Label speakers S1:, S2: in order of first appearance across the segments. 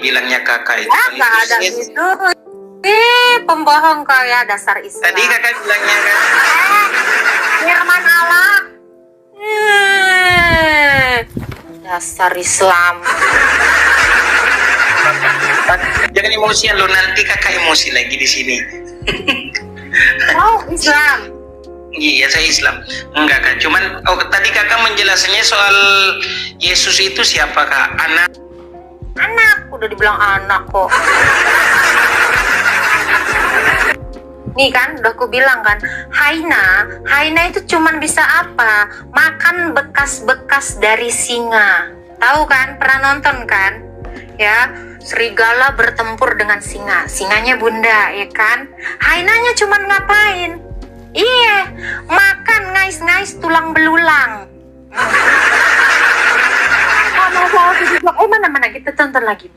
S1: bilangnya kakak itu.
S2: Ya, nggak ada itu. Pembohong kau ya, dasar Islam.
S1: Tadi kakak bilangnya kan.
S2: Firman Allah. Dasar Islam.
S1: Jangan emosian lo, nanti kakak emosi lagi di sini.
S2: Oh, Islam.
S1: Iya, saya Islam. Enggak kak, cuman tadi kakak menjelaskannya soal Yesus itu siapa kak?
S2: Anak, udah dibilang anak kok. Nih kan, udah aku bilang kan, Haina itu cuman bisa apa? Makan bekas-bekas dari singa. Tahu kan? Pernah nonton kan? Ya, serigala bertempur dengan singa. Singanya bunda, ya kan? Hainanya cuman ngapain? Iya, makan ngais-ngais tulang belulang. Mana kita tonton lagi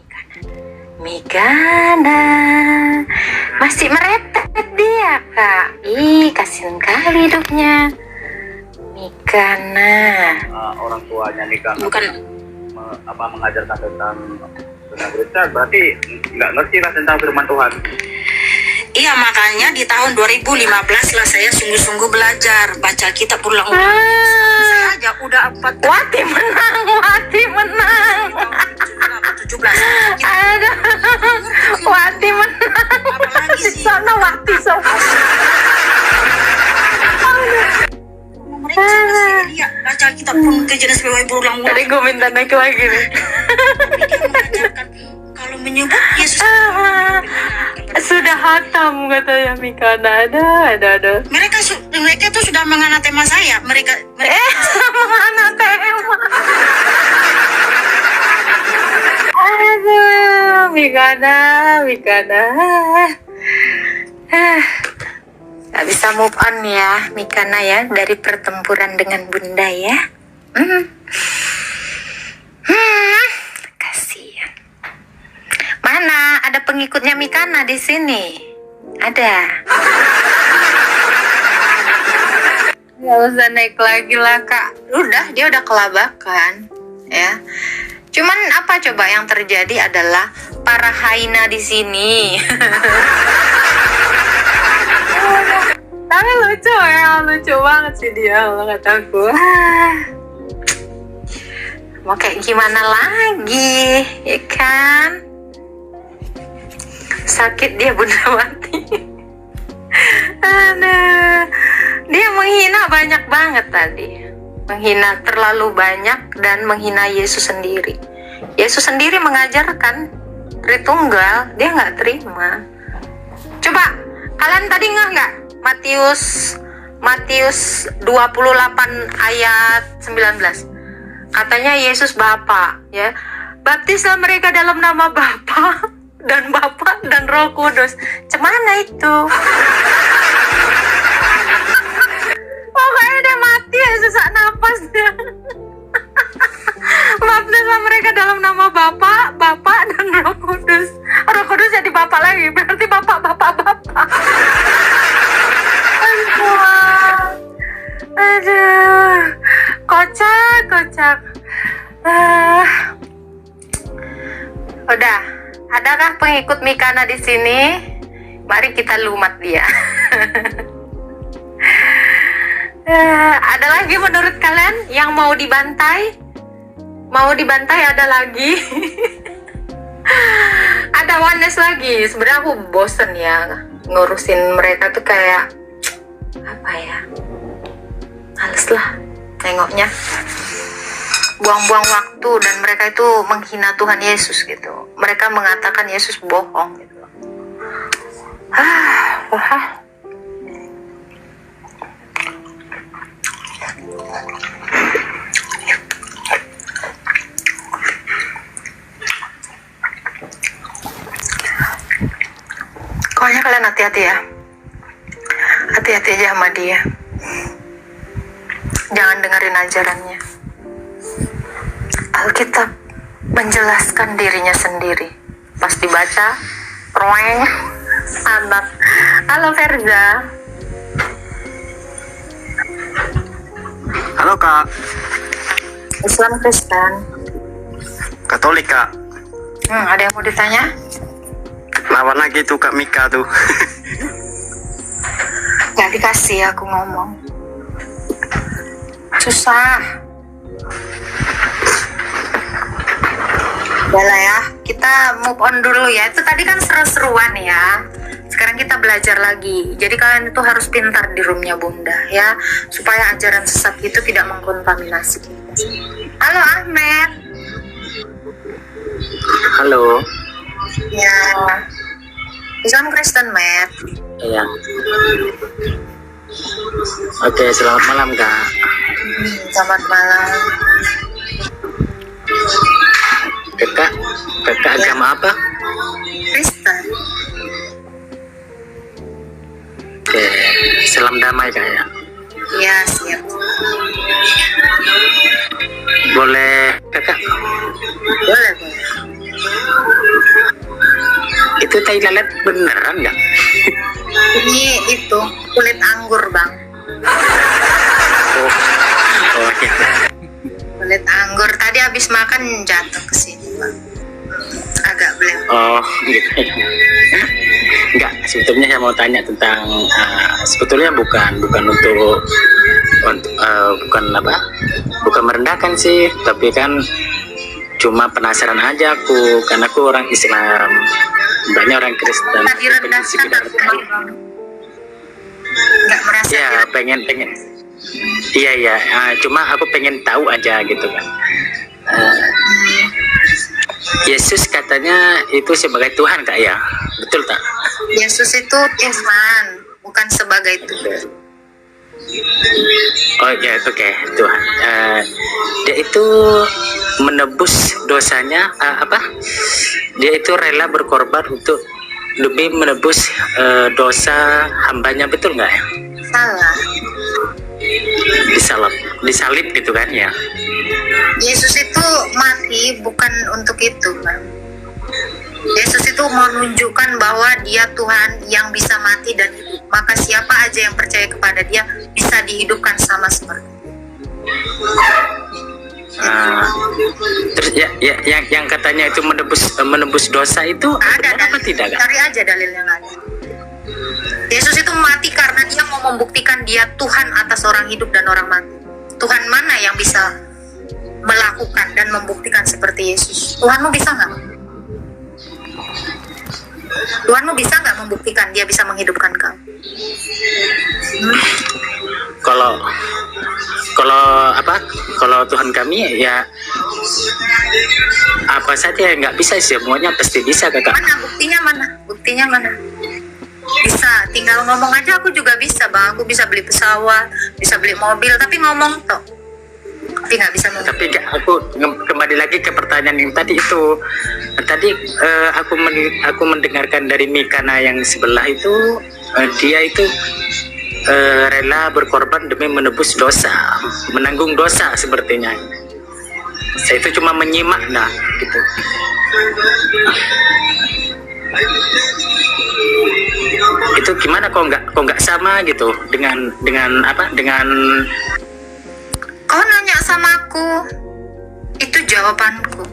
S2: Mikana. Masih meretet dia, Kak. Ih, kasihan kali hidupnya. Mikana.
S3: Orang tuanya Mikana.
S2: Bukan
S3: mengajarkan tentang gereja, berarti nggak ngerti lah tentang firman Tuhan.
S4: Iya, makanya di tahun 2015 lah saya sungguh-sungguh belajar baca kitab ulang. Saya aja udah 4
S2: Wati menang.
S4: 17.
S2: Aduh, Wati menang.
S4: Apalagi sih?
S2: Sana Wati sono.
S4: Mereka sama dia baca kitab pun kejadian sebagai berulang.
S2: Tadi gue minta naik lagi nih.
S4: Mereka mengajarkan kalau menyebut Yesus
S2: Sudah hatam katanya Mikana. Ada.
S4: Mereka tuh sudah menganatema saya. Mereka
S2: menganatema. Aduh, Mikana. Gak bisa move on ya, Mikana ya, dari pertempuran dengan bunda ya. Kasihan. Mana ada pengikutnya Mikana di sini? Ada. Gak usah naik lagi lah kak. Dia udah kelabakan ya. Cuman apa coba yang terjadi adalah para Haina di sini. Tapi lucu ya, lucu banget sih dia, lo kataku. Mau kayak gimana lagi, ya kan? Sakit dia bunda mati. Dia menghina banyak banget tadi. Menghina terlalu banyak dan menghina Yesus sendiri. Yesus sendiri mengajarkan Tritunggal, dia nggak terima. Coba kalian tadi nggak Matius 28 ayat 19. Katanya Yesus Bapa, ya. Baptislah mereka dalam nama Bapa dan Roh Kudus. Cemana itu? Pokoknya dia mati ya, sesak napas dia. Baptislah mereka dalam nama Bapa dan Roh Kudus. Roh Kudus jadi Bapa lagi, berarti Bapa. Aduh, kocak. Udah, adakah pengikut Mikana di sini? Mari kita lumat dia. Ada lagi menurut kalian yang mau dibantai? Mau dibantai ada lagi? Ada Oneness lagi. Sebenarnya aku bosen ya ngurusin mereka tuh, kayak apa ya? Males lah nengoknya. Buang-buang waktu, dan mereka itu menghina Tuhan Yesus gitu. Mereka mengatakan Yesus bohong gitu. Wah. Pokoknya kalian hati-hati ya. Hati-hati aja sama dia. Jangan dengerin ajarannya. Alkitab menjelaskan dirinya sendiri. Pas dibaca, roeng, anak. Halo Verza.
S3: Halo kak.
S2: Islam Kristen.
S3: Katolik kak.
S2: Ada yang mau ditanya?
S5: Lawan lagi tuh Kak Mika tuh.
S2: Gak dikasih aku ngomong. Susah. Udah lah ya, kita move on dulu ya. Itu tadi kan seru-seruan ya. Sekarang kita belajar lagi. Jadi kalian itu harus pintar di roomnya Bunda ya, supaya ajaran sesat itu tidak mengkontaminasi kita. Halo Ahmed.
S5: Halo.
S2: Ya. Islam Kristen, Matt.
S5: Iya. Oke, selamat malam Kak.
S2: Selamat malam.
S5: Kakak agama apa?
S2: Kristen.
S5: Oke, salam damai Kak ya.
S2: Iya, siap.
S5: Boleh Kakak?
S2: Boleh.
S5: Itu tai lalat beneran nggak?
S2: Ini itu kulit anggur, Bang.
S5: Oh gitu.
S2: Kulit anggur tadi habis makan jatuh ke sini, Bang. Agak belum.
S5: Oh gitu. Enggak, sebetulnya saya mau tanya tentang sebetulnya bukan untuk bukan merendahkan sih, tapi kan cuma penasaran aja aku, karena aku orang Islam, banyak orang Kristen.
S2: Tadi rendahkan aku, Bang. Nggak merasa
S5: Ya pengen iya cuma aku pengen tahu aja gitu kan. Yesus katanya itu sebagai Tuhan Kak ya, betul tak?
S2: Yesus itu Tuhan, bukan sebagai Tuhan.
S5: Oh ya, oke, Tuhan. Dia itu menebus dosanya, Dia itu rela berkorban untuk demi menebus dosa hambanya, betul nggak ya?
S2: Salah.
S5: Disalib gitu kan ya?
S2: Yesus itu mati bukan untuk itu, Bang. Yesus itu menunjukkan bahwa dia Tuhan yang bisa mati dan hidup. Maka siapa aja yang percaya kepada dia bisa dihidupkan sama seperti itu.
S5: Terus yang katanya itu menebus dosa itu
S2: Ada
S5: benar apa
S2: dalil,
S5: tidak Kak?
S2: cari aja dalil yang ada. Yesus itu mati karena dia mau membuktikan dia Tuhan atas orang hidup dan orang mati. Tuhan mana yang bisa melakukan dan membuktikan seperti Yesus? Tuhanmu bisa nggak? Tuhanmu bisa nggak membuktikan dia bisa menghidupkan kamu?
S5: Kalau Tuhan kami ya apa saja nggak bisa, semuanya pasti bisa Kakak.
S2: Mana buktinya mana? Buktinya mana? Bisa, tinggal ngomong aja aku juga bisa, Bang. Aku bisa beli pesawat, bisa beli mobil, tapi ngomong toh. Tapi nggak bisa ngomong.
S5: Tapi aku kembali lagi ke pertanyaan yang tadi itu. Tadi aku mendengarkan dari Mikana yang sebelah itu, dia itu rela berkorban demi menebus dosa, menanggung dosa sepertinya. Saya itu cuma menyimak gitu. Itu gimana kok nggak sama gitu dengan
S2: Kau nanya sama aku, itu jawabanku.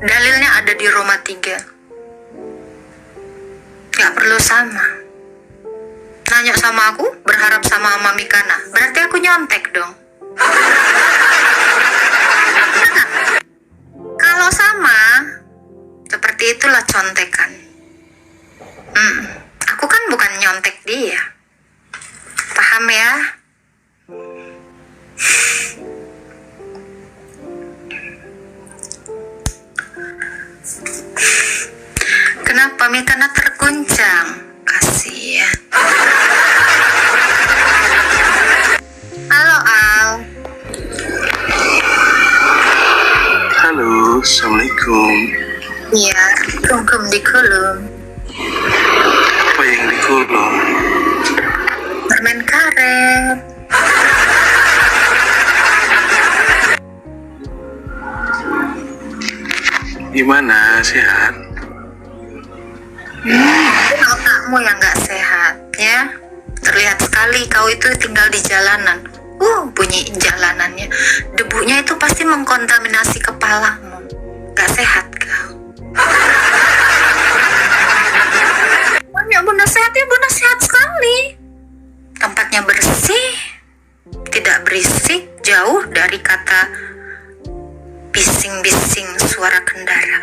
S2: Dalilnya ada di Roma 3. Gak perlu sama. Nanya sama aku, berharap sama Mami Kana. Berarti aku nyontek dong. Kalau sama, seperti itulah contekan. Aku kan bukan nyontek dia. Paham ya? Kenapa Mikana terguncang? Kasihan. Halo Al.
S6: Halo, Assalamualaikum.
S2: Iya, kungkum di kulum.
S6: Apa yang dikulum?
S2: Permen karet.
S6: Gimana, sehat?
S2: Mungkin otakmu yang gak sehat ya. Terlihat sekali kau itu tinggal di jalanan. Bunyi jalanannya, debunya itu pasti mengkontaminasi kepalamu. Gak sehat kau. berisik jauh dari kata bising-bising suara kendara.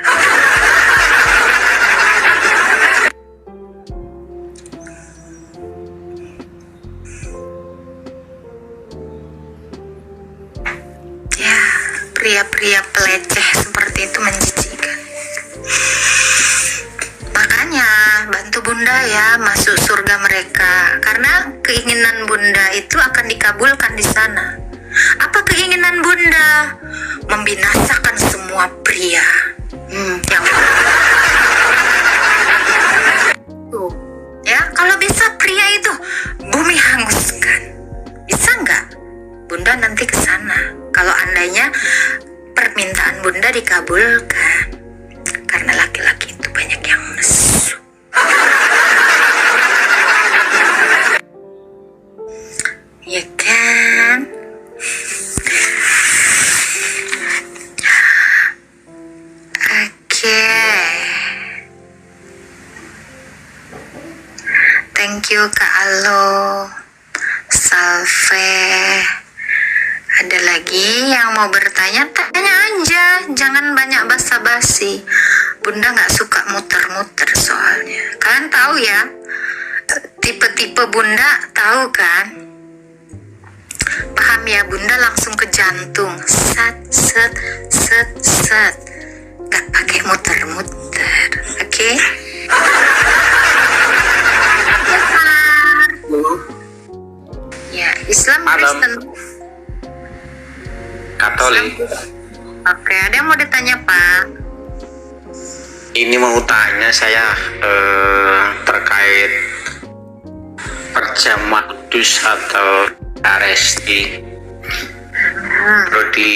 S2: Ya, pria-pria peleceh seperti itu menjijikan. Makanya bantu Bunda ya masuk surga mereka, karena keinginan Bunda itu akan dikabulkan di sana. Apa keinginan Bunda? Membinasakan semua pria. Yang tuh, ya kalau bisa pria itu bumi hanguskan. Bisa nggak? Bunda nanti ke sana. Kalau andainya permintaan Bunda dikabulkan, karena laki-laki itu banyak yang nesu. Ya kan? Oke. Thank you Kak Alo, Salve. Ada lagi yang mau bertanya? Tanya aja, jangan banyak basa-basi. Bunda nggak suka muter-muter soalnya. Kalian tahu ya, tipe-tipe Bunda tahu kan? Paham ya, Bunda langsung ke jantung. Set, set, set, set. Nggak pakai muter-muter, oke? Ya, Islam
S1: Malam.
S2: Kristen.
S1: Katolik.
S2: Oke, ada yang mau ditanya Pak?
S1: Ini mau tanya saya terkait perjamuan kudus atau Eucharistia. Kalau di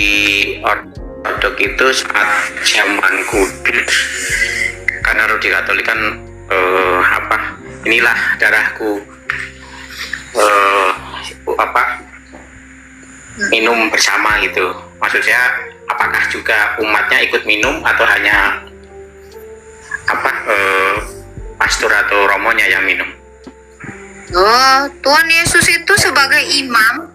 S1: Ortodok itu saat jamuan kudus, karena kalau di Katolik kan inilah darahku, minum bersama gitu. Maksud saya, apakah juga umatnya ikut minum atau hanya pastor atau romonya yang minum?
S2: Oh, Tuhan Yesus itu sebagai imam.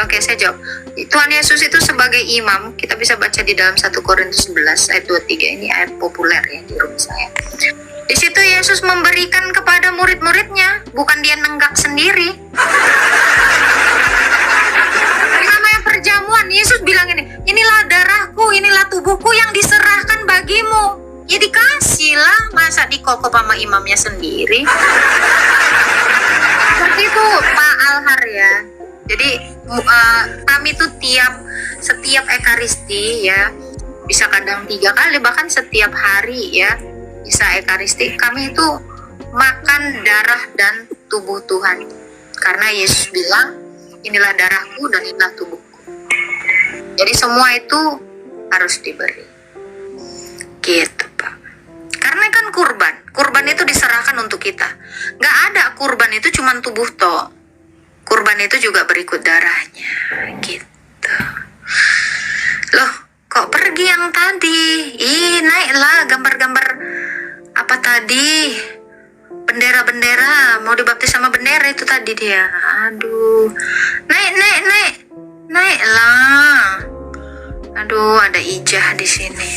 S2: Oke, saya jawab. Tuhan Yesus itu sebagai imam, kita bisa baca di dalam 1 Korintus 11 ayat 23. Ini ayat populer ya di rumah saya. Di situ Yesus memberikan kepada murid-muridnya, bukan dia nenggak sendiri. Namanya perjamuan, Yesus bilang inilah darahku, inilah tubuhku yang diserahkan bagimu. Ya dikasih lah, masa dikokop sama imamnya sendiri. Seperti itu Pak Alhar ya. Jadi kami tuh setiap Ekaristi ya, bisa kadang 3 kali, bahkan setiap hari ya, bisa Ekaristi, kami itu makan darah dan tubuh Tuhan. Karena Yesus bilang, inilah darahku dan inilah tubuhku. Jadi semua itu harus diberi. Gitu Pak. Karena kan kurban itu diserahkan untuk kita. Nggak ada kurban itu cuma tubuh toh. Kurban itu juga berikut darahnya. Gitu. Loh, kok pergi yang tadi? Naiklah gambar-gambar apa tadi? Bendera-bendera, mau dibaptis sama bendera itu tadi dia. Aduh. Naiklah. Aduh, ada Ijah di sini.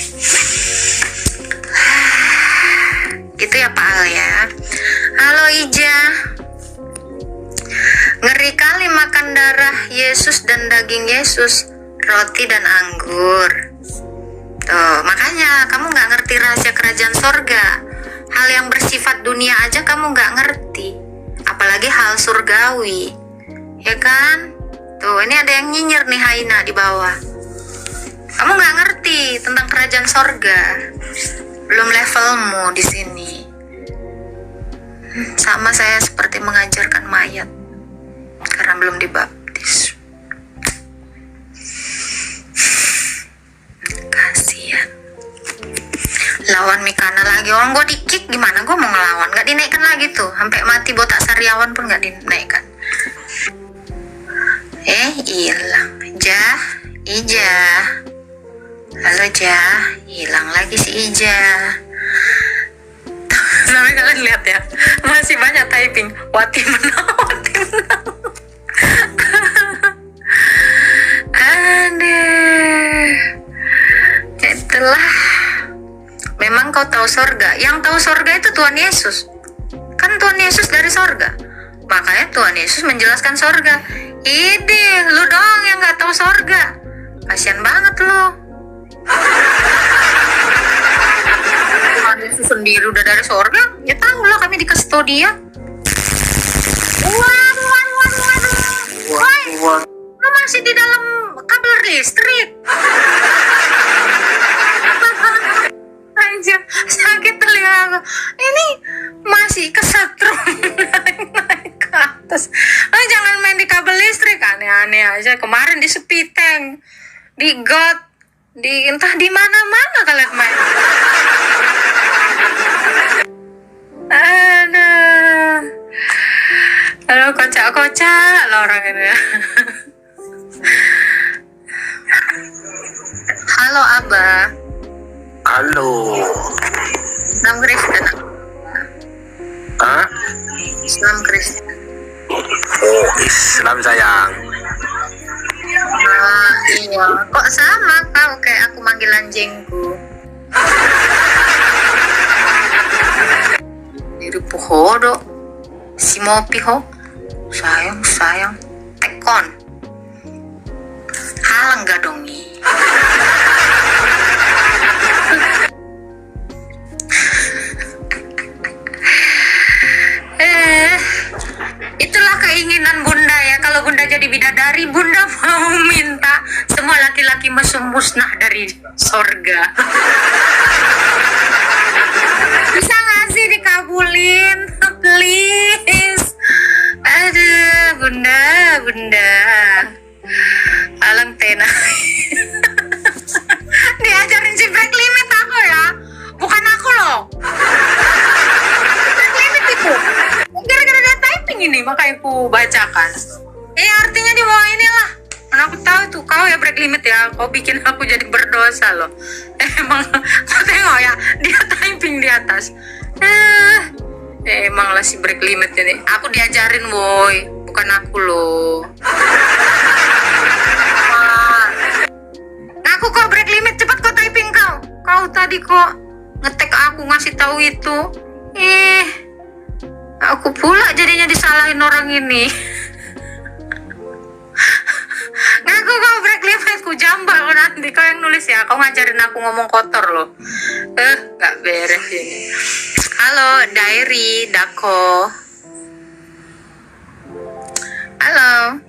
S2: Gitu ya Pak Al ya. Halo Ijah. Ngeri kali makan darah Yesus dan daging Yesus, roti dan anggur. Tuh, makanya kamu nggak ngerti rahasia kerajaan sorga. Hal yang bersifat dunia aja kamu nggak ngerti, apalagi hal surgawi, ya kan? Tuh, ini ada yang nyinyir nih Haina di bawah. Kamu nggak ngerti tentang kerajaan sorga, belum levelmu di sini. Sama saya seperti mengajarkan mayat karena belum dibaptis. Kasian. Lawan Mikana lagi, orang gue di-kick gimana gue mau ngelawan? Gak dinaikkan lagi tuh, sampai mati botak sariawan pun gak dinaikkan. Hilang. Ija. Halo Jah, hilang lagi si Ija. Sampai kalian lihat ya, masih banyak typing. Wati menang. itulah. Memang kau tahu sorga. Yang tahu sorga itu Tuhan Yesus. Kan Tuhan Yesus dari sorga. Makanya Tuhan Yesus menjelaskan sorga. Ide, lu doang yang gak tahu sorga. Kasian banget lu. Tuhan Yesus sendiri udah dari sorga. Ya tahu lah, kami dikasih tau dia. Waduh. Lu masih di dalam kabel listrik. Anjir, sakit telinga aku. Ini masih kesetrum. naik ke atas. Jangan main di kabel listrik, aneh-aneh aja. Kemarin di Sepiteng, di got, di entah di mana-mana kalian main. Aduh, kocak-kocak lah orang ini. Halo Abah.
S6: Halo.
S2: Islam Kristen.
S6: Hah?
S2: Islam Kristen.
S6: Oh, Islam sayang.
S2: Iya. Kok sama kau kayak aku manggil anjingku? Diri pohodo. Si mopi ho. Sayang. Tekon. Halang gak dong nih? Itulah keinginan Bunda ya. Kalau Bunda jadi bidadari, Bunda mau minta semua laki-laki musnah dari sorga. Bisa nggak sih dikabulin? Please. Aduh, Bunda. Alang tena. Diajarin si break limit aku ya. Bukan aku loh. Break limit itu. Gara-gara dia typing ini makanya aku bacakan. Artinya di bawah inilah. Mana aku tahu tuh kau ya break limit ya. Kau bikin aku jadi berdosa loh. Emang kau tengok ya, dia typing di atas. Emang lah si break limit ini. Aku diajarin boy, bukan aku loh. Aku kok break limit, cepat kau typing kau. Kau tadi kok ngetek aku ngasih tahu itu. Aku pula jadinya disalahin orang ini. Ngaku kau break limit, ku jambak kau nanti. Kau yang nulis ya, kau ngajarin aku ngomong kotor loh. Gak beres ini. Halo, Diary, Dako. Halo.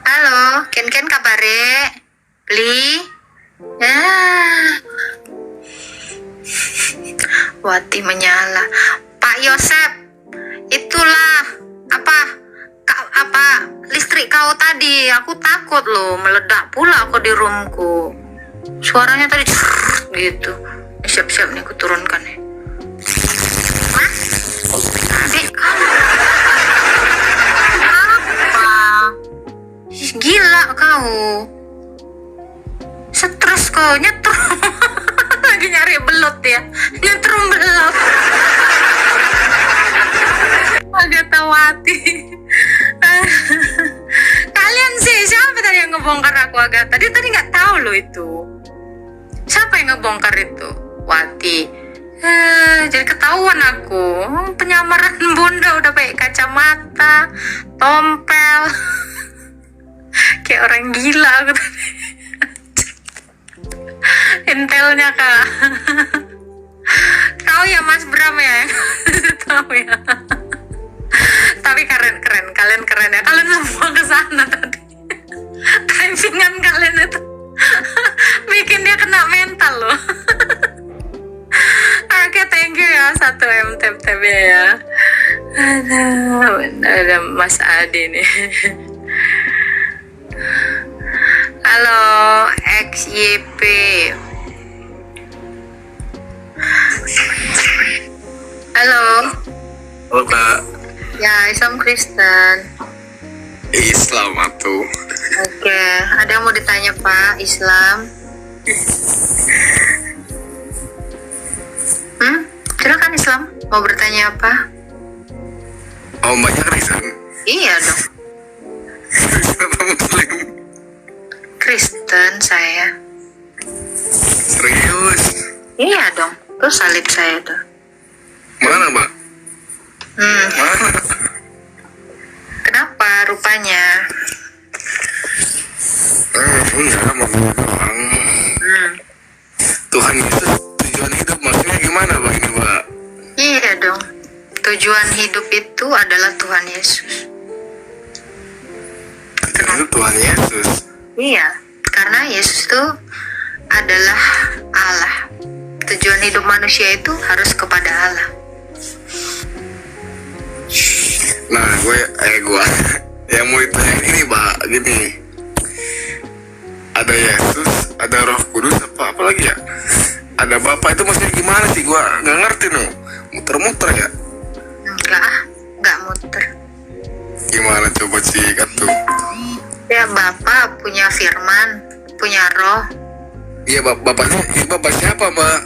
S2: Halo, Ken kabare? Beli? Wati menyala. Pak Yosep, itulah apa listrik kau tadi. Aku takut loh, meledak pula aku di roomku. Suaranya tadi gitu. Siap-siap nih, aku turunkan nih. Mas, adik kamu apa? Gila kau. Stres kau, nyetrum. Lagi nyari belut ya. Nyetrum belut. Agatha Wati. Kalian sih, siapa tadi yang ngebongkar aku Agatha? Dia tadi nggak tahu loh itu. Siapa yang ngebongkar itu? Wati. Jadi ketahuan aku. Penyamaran Bunda udah pakai kacamata, tompel. Kayak orang gila aku tadi. Intelnya kak. Tahu ya Mas Bram ya? Tahu ya. Tapi keren. Kalian keren ya. Kalian semua kesana tadi. Typingan kalian itu bikin dia kena mental loh. Oke, thank you ya 1M tap ya. Ada Mas Adi nih. Halo XYP. Halo.
S6: Oh, Kak.
S2: Ya, Islam Kristen.
S6: Islam atuh.
S2: Oke, ada yang mau ditanya Pak Islam? Silakan Islam, mau bertanya apa?
S6: Oh, banyak Kristen.
S2: Iya dong.
S6: Kenapa Muslim?
S2: Kristen saya.
S6: Serius?
S2: Iya dong, tuh salib saya tuh.
S6: Mana, Mbak? Mana?
S2: Kenapa rupanya?
S6: Enggak, mau ngomong doang. Tuhan Yesus tujuan hidup maksudnya gimana, Mbak, ini, Mbak?
S2: Iya dong, tujuan hidup itu adalah Tuhan Yesus.
S6: Tujuan hidup Tuhan Yesus.
S2: Iya, karena Yesus itu adalah Allah. Tujuan hidup manusia itu harus kepada Allah.
S6: Nah, gue yang mau ditanya ini, Mbak, gini. Ada Yesus, ada Roh Kudus, apa lagi ya? Ada Bapak, itu maksudnya gimana sih? Gue nggak ngerti nih. Muter-muter ya?
S2: Enggak muter.
S6: Gimana coba sih kan tuh?
S2: Ya Bapak punya firman, punya roh.
S6: Iya, Bapak siapa, Mbak?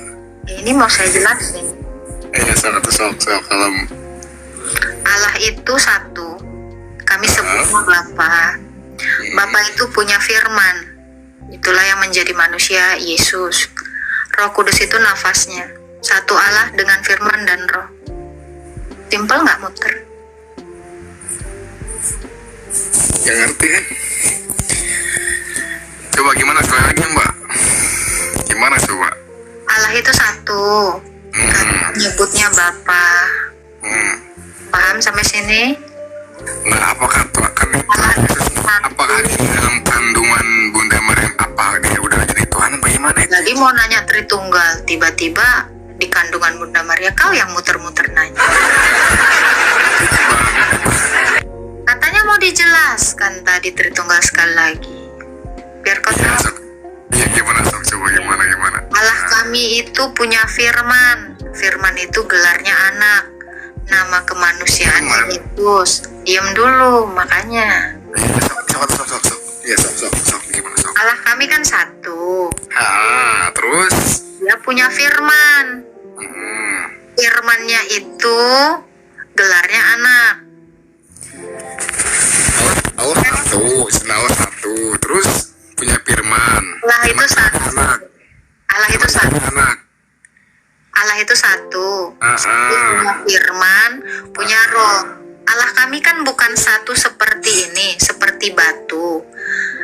S2: Ini mau saya jelasin.
S6: Sok salam.
S2: Allah itu satu. Kami sebutnya Bapa. Bapa itu punya firman. Itulah yang menjadi manusia, Yesus. Roh Kudus itu nafasnya. Satu Allah dengan firman dan roh. Simpel nggak muter?
S6: Gak ngerti kan? Coba gimana sekali lagi, Mbak? Gimana coba?
S2: Allah itu satu. Kami nyebutnya Bapa. Paham sampai sini?
S6: Nah, apakah apakah di dalam kandungan Bunda Maryam apa dia udah jadi Tuhan apa gimana?
S2: Tadi mau nanya Tritunggal, tiba-tiba di kandungan Bunda Maria kau yang muter-muter nanya. Katanya mau dijelaskan tadi Tritunggal sekali lagi. Biar kau tahu.
S6: Iya, gimana sok coba gimana?
S2: Allah kami itu punya firman. Firman itu gelarnya anak. Nama kemanusiaan Yesus. Diam dulu makanya.
S6: Iya, sok gimana sok?
S2: Allah kami kan satu.
S6: Terus
S2: Dia punya firman. Firmannya itu gelarnya anak.
S6: Allah satu, terus punya firman.
S2: Allah itu satu.
S6: Anak.
S2: Allah itu satu.
S6: Anak.
S2: Allah itu satu. Dia punya firman, punya roh. Allah kami kan bukan satu seperti ini, seperti batu.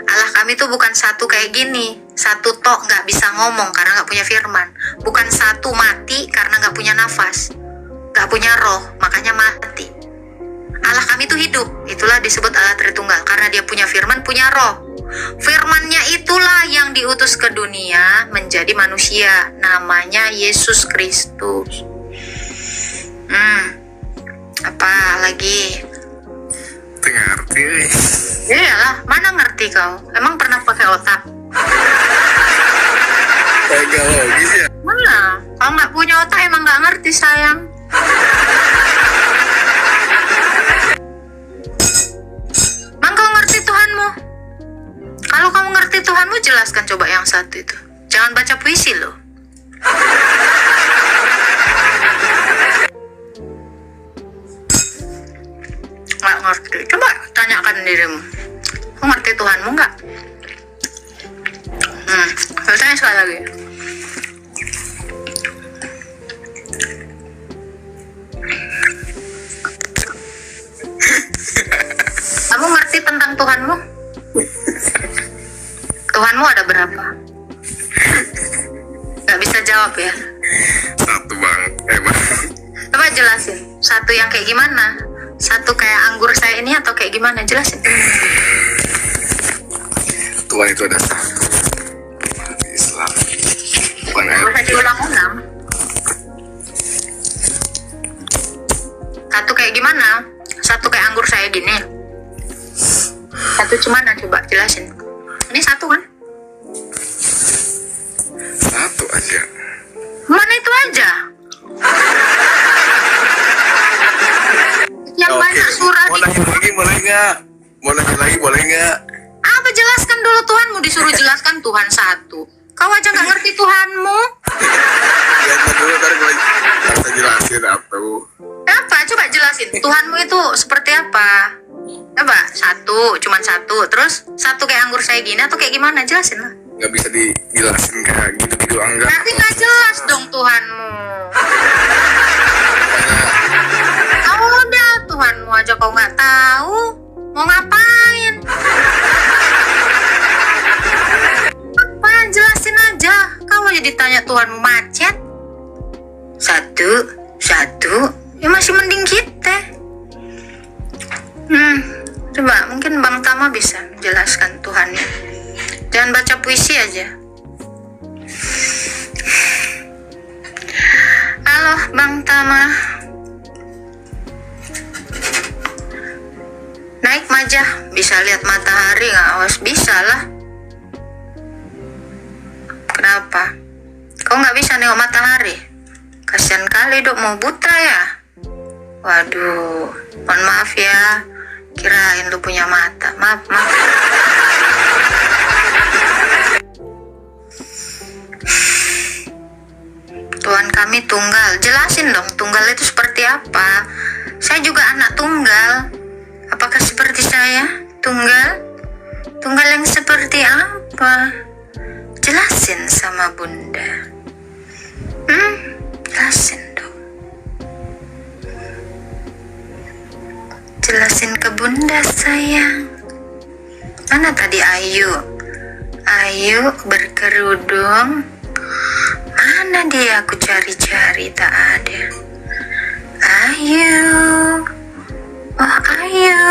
S2: Allah kami tuh bukan satu kayak gini, satu tok nggak bisa ngomong karena nggak punya firman. Bukan satu mati karena nggak punya nafas, nggak punya roh, makanya mati. Allah kami tuh hidup, itulah disebut Allah Tritunggal karena dia punya firman, punya roh. Firmannya itulah yang diutus ke dunia menjadi manusia, namanya Yesus Kristus. Apa lagi?
S6: Ngerti.
S2: Iyalah, mana ngerti kau? Emang pernah pakai otak?
S6: Gak logis ya?
S2: Mana? Kalau nggak punya otak emang nggak ngerti sayang. Mang kau ngerti Tuhanmu? Kalau kamu ngerti Tuhanmu, jelaskan coba yang satu itu. Jangan baca puisi loh. Nggak ngerti. Coba tanyakan dirimu. Kau ngerti Tuhanmu nggak? Saya tanya sekali lagi. Kamu ngerti tentang Tuhanmu? Tuhanmu ada berapa? Gak bisa jawab ya?
S6: Satu bang.
S2: Coba jelasin. Satu yang kayak gimana? Satu kayak anggur saya ini atau kayak gimana? Jelasin.
S6: Tuhan itu ada satu. Islam. Bukan
S2: Bisa diulang-ulang. Satu kayak gimana? Satu kayak anggur saya gini. Satu gimana? Coba jelasin. Ini satu kan?
S6: Satu aja.
S2: Mana itu aja? Yang banyak surat
S6: Mau nanya lagi boleh nggak? Mau nanya lagi boleh nggak?
S2: apa? Jelaskan dulu Tuhanmu. Disuruh jelaskan Tuhan satu. Kau aja nggak ngerti Tuhanmu.
S6: Ya dulu ntar gue bisa jelasin apa.
S2: Apa? Coba jelasin. Tuhanmu itu seperti apa? Coba satu. cuman satu. Terus satu kayak anggur saya gini atau kayak gimana? Jelasin lah.
S6: Nggak bisa dijelasin kayak gitu-gitu enggak.
S2: Berarti nggak jelas dong Tuhanmu. Oh, udah Tuhanmu aja kau nggak tahu, mau ngapain? Apa? Jelasin aja. Kau aja ditanya Tuhanmu macet. Satu, ya masih mending kita. Coba mungkin Bang Tama bisa menjelaskan Tuhannya. Jangan baca puisi aja. Halo Bang Tama. Naik majah, bisa lihat matahari nggak? Awas, bisa lah. Kenapa? Kau nggak bisa nengok matahari? Kasian kali dok, mau buta ya? Waduh, mohon maaf ya. Kirain lu punya mata. Maaf. Tuhan kami tunggal. Jelasin dong, tunggal itu seperti apa? Saya juga anak tunggal. Apakah seperti saya? Tunggal? Tunggal yang seperti apa? Jelasin sama Bunda. Jelasin dong. Jelasin ke Bunda sayang. Mana tadi Ayu? Ayu berkerudung. Mana dia? Aku cari-cari tak ada. Ayu. Oh Ayu.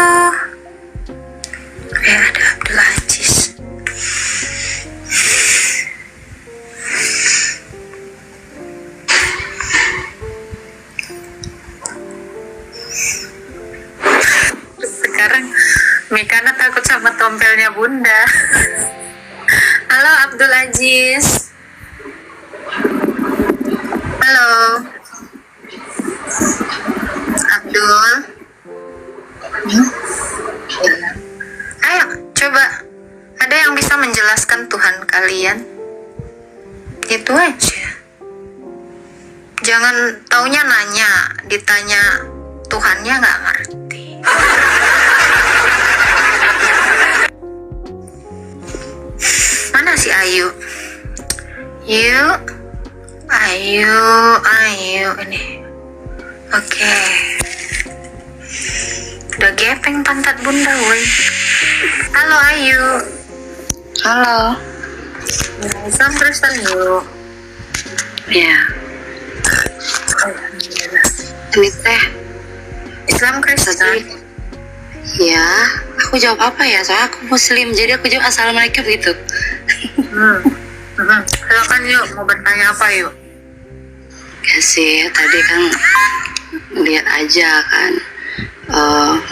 S2: Ada Abdul Aziz. Sekarang Mikana takut sama tompelnya Bunda. Halo Abdul Aziz. Halo Abdul. Ayo coba, ada yang bisa menjelaskan Tuhan kalian? Itu aja. Jangan taunya nanya, ditanya Tuhannya nggak ngerti. Mana si Ayu? Ayu ini. Oke. Udah gepeng pantat Bunda, woi. Halo Ayu.
S7: Halo.
S2: Islam Kristen yuk.
S7: Ya.
S2: Alhamdulillah.
S7: Ini teh.
S2: Islam Kristen.
S7: Ya. Aku jawab apa ya? Soalnya aku Muslim, jadi aku jawab assalamualaikum gitu.
S2: Silakan yuk, mau bertanya apa yuk?
S7: Ya sih, tadi kan lihat aja kan,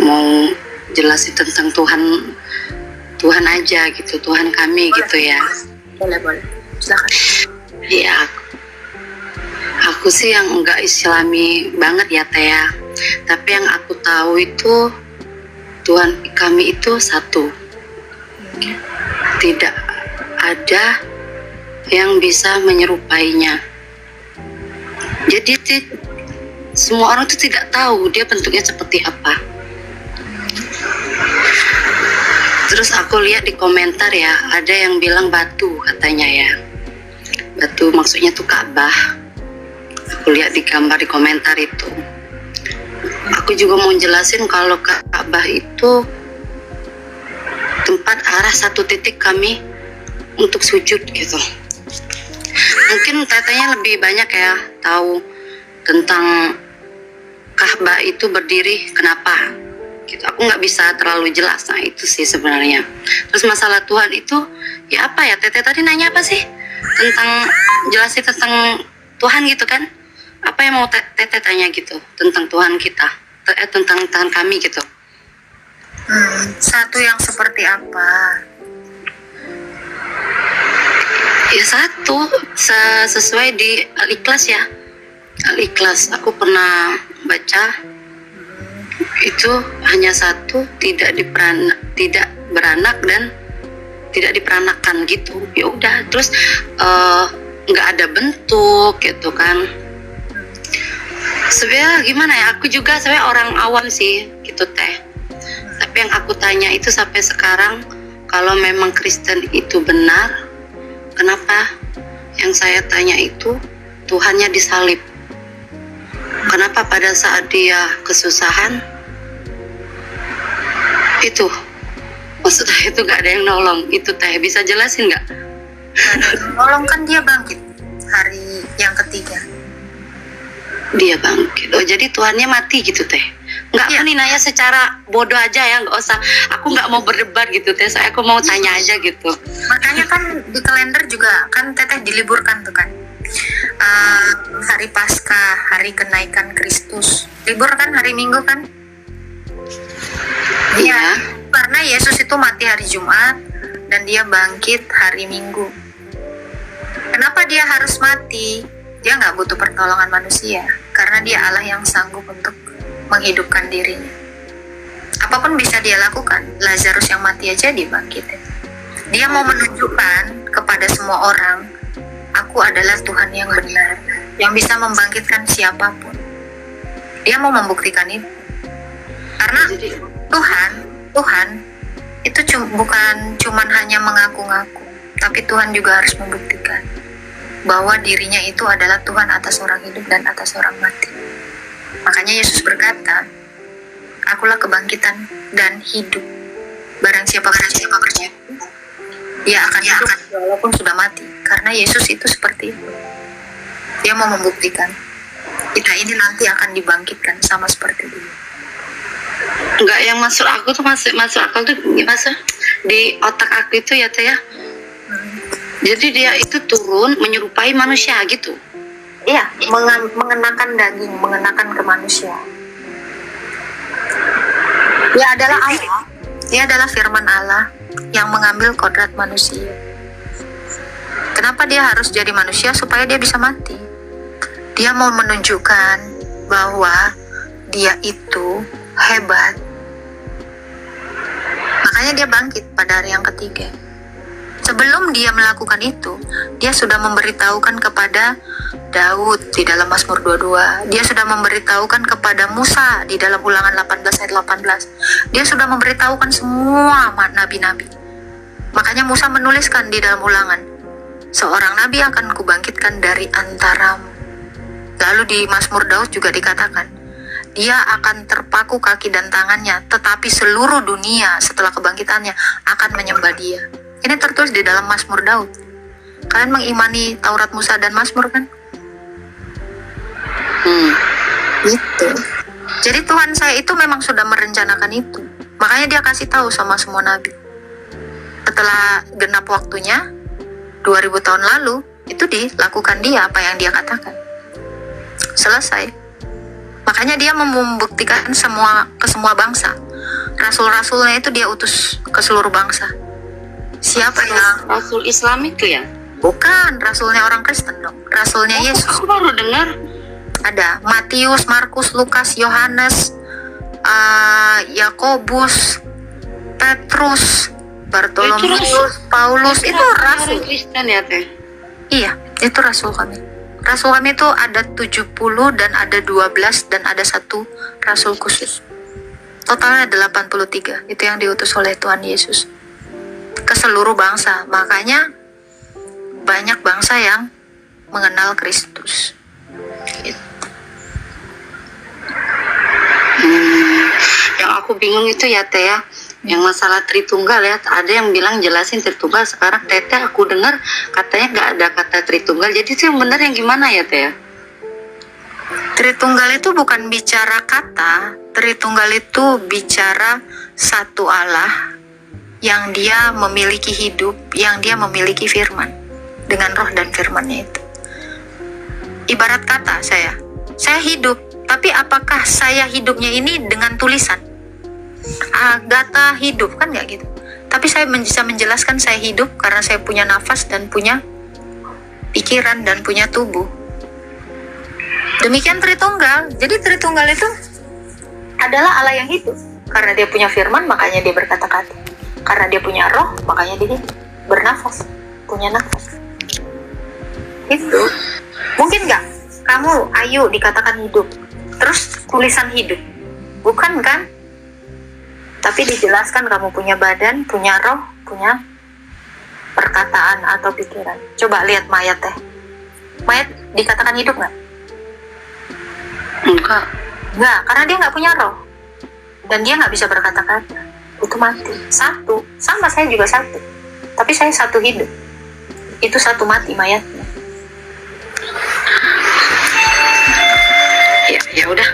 S7: mau jelasin tentang Tuhan aja gitu, Tuhan kami
S2: Boleh.
S7: gitu ya.
S2: Boleh. Silakan.
S7: Iya, aku sih yang enggak Islami banget ya Teh ya. Tapi yang aku tahu itu Tuhan kami itu satu. Tidak ada yang bisa menyerupainya. Jadi semua orang itu tidak tahu dia bentuknya seperti apa. Terus aku lihat di komentar ya, ada yang bilang batu katanya ya. Batu maksudnya tuh Ka'bah. Aku lihat di gambar di komentar itu. Aku juga mau jelasin kalau Ka'bah itu tempat arah satu titik kami untuk sujud gitu. Mungkin tetenya lebih banyak ya tahu tentang Ka'bah itu berdiri kenapa gitu. Aku nggak bisa terlalu jelas. Nah itu sih sebenarnya. Terus masalah Tuhan itu ya apa ya? Teteh tadi nanya apa sih tentang jelasin tentang Tuhan gitu kan? Apa yang mau teteh tanya gitu tentang Tuhan kita, tentang Tuhan kami gitu?
S2: Satu yang seperti apa?
S7: Ya satu, sesuai di Al-Ikhlas ya. Al-Ikhlas aku pernah baca itu hanya satu, tidak beranak dan tidak diperanakan gitu. Ya udah, terus nggak ada bentuk gitu kan. Sebenarnya gimana ya? Aku juga sebenarnya orang awam sih gitu Teh. Tapi yang aku tanya itu sampai sekarang, kalau memang Kristen itu benar, kenapa yang saya tanya itu Tuhannya disalib? Kenapa pada saat dia kesusahan itu, maksudnya itu gak ada yang nolong? Itu Teh bisa jelasin nggak?
S2: Tolong kan dia bangkit hari yang ketiga.
S7: Dia bangkit. Oh, jadi Tuhannya mati gitu Teh? Nggak,
S2: Iya.
S7: aku nih nanya secara bodoh aja ya, nggak usah. Aku nggak mau berdebat gitu Teh, saya aku mau tanya aja gitu.
S2: Makanya kan di kalender juga kan Teteh diliburkan tuh kan. Hari Paskah, hari kenaikan Kristus. Libur kan hari Minggu kan?
S7: Iya.
S2: Karena Yesus itu mati hari Jumat dan dia bangkit hari Minggu. Kenapa dia harus mati? Dia nggak butuh pertolongan manusia, karena dia Allah yang sanggup untuk menghidupkan dirinya. Apapun bisa dia lakukan. Lazarus yang mati aja dibangkitin. Dia mau menunjukkan kepada semua orang, aku adalah Tuhan yang benar, yang bisa membangkitkan siapapun. Dia mau membuktikan itu. Karena Tuhan itu bukan cuman hanya mengaku-ngaku, tapi Tuhan juga harus membuktikan bahwa dirinya itu adalah Tuhan atas orang hidup dan atas orang mati. Makanya Yesus berkata, akulah kebangkitan dan hidup. Barang siapa percaya, dia akan hidup walaupun sudah mati. Karena Yesus itu seperti itu. Dia mau membuktikan kita ini nanti akan dibangkitkan sama seperti dia.
S7: Enggak, yang masuk aku tuh masuk akal tuh masuk di otak aku itu ya Teh ya. Jadi dia itu turun menyerupai manusia gitu.
S2: Iya, mengenakan daging, mengenakan ke manusia. Dia adalah Allah. Dia adalah firman Allah yang mengambil kodrat manusia. Kenapa dia harus jadi manusia? Supaya dia bisa mati. Dia mau menunjukkan bahwa dia itu hebat. Makanya dia bangkit pada hari yang ketiga. Sebelum dia melakukan itu, dia sudah memberitahukan kepada Daud di dalam Mazmur 22. Dia sudah memberitahukan kepada Musa di dalam Ulangan 18 ayat 18. Dia sudah memberitahukan semua nabi-nabi. Makanya Musa menuliskan di dalam Ulangan, seorang nabi akan kubangkitkan dari antaramu. Lalu di Mazmur Daud juga dikatakan, dia akan terpaku kaki dan tangannya, tetapi seluruh dunia setelah kebangkitannya akan menyembah dia. Ini tertulis di dalam Mazmur Daud. Kalian mengimani Taurat Musa dan Mazmur kan? Gitu. Jadi Tuhan saya itu memang sudah merencanakan itu. Makanya dia kasih tahu sama semua nabi. Setelah genap waktunya, 2000 tahun lalu, itu dilakukan dia apa yang dia katakan. Selesai. Makanya dia membuktikan ke semua bangsa. Rasul-rasulnya itu dia utus ke seluruh bangsa. Siapa yang
S7: Rasul Islam itu ya?
S2: bukan rasulnya orang Kristen dong, rasulnya Yesus.
S7: Aku baru dengar.
S2: Ada Matius, Markus, Lukas, Yohanes, Yakobus, Petrus, Bartolomeus, Paulus, itu rasul.
S7: Kristen ya Teh?
S2: Iya, itu rasul kami. Rasul kami itu ada 70 dan ada 12 dan ada 1 rasul khusus. Totalnya ada 83. Itu yang diutus oleh Tuhan Yesus ke seluruh bangsa. Makanya banyak bangsa yang mengenal Kristus.
S7: Yang aku bingung itu ya Teh ya, yang masalah Tritunggal ya. Ada yang bilang jelasin Tritunggal, sekarang Teteh aku dengar katanya nggak ada kata Tritunggal. Jadi itu yang benar yang gimana ya Teh ya?
S2: Tritunggal itu bukan bicara kata. Tritunggal itu bicara satu Allah yang dia memiliki hidup, yang dia memiliki firman dengan roh dan firmannya itu. Ibarat kata saya hidup, tapi apakah saya hidupnya ini dengan tulisan? Data hidup kan nggak gitu. Tapi saya bisa menjelaskan saya hidup karena saya punya nafas dan punya pikiran dan punya tubuh. Demikian Tritunggal. Jadi Tritunggal itu adalah Allah yang hidup. Karena dia punya firman, makanya dia berkata-kata. Karena dia punya roh, makanya dia bernafas, punya nafas. Itu mungkin nggak kamu Ayu dikatakan hidup, terus tulisan hidup, bukan kan? Tapi dijelaskan kamu punya badan, punya roh, punya perkataan atau pikiran. Coba lihat mayat teh. Mayat dikatakan hidup nggak?
S7: Enggak.
S2: Nggak, karena dia nggak punya roh. Dan dia nggak bisa berkata-kata. Itu mati. Satu. Sama, saya juga satu. Tapi saya satu hidup. Itu satu mati mayatnya.
S7: Ya udah.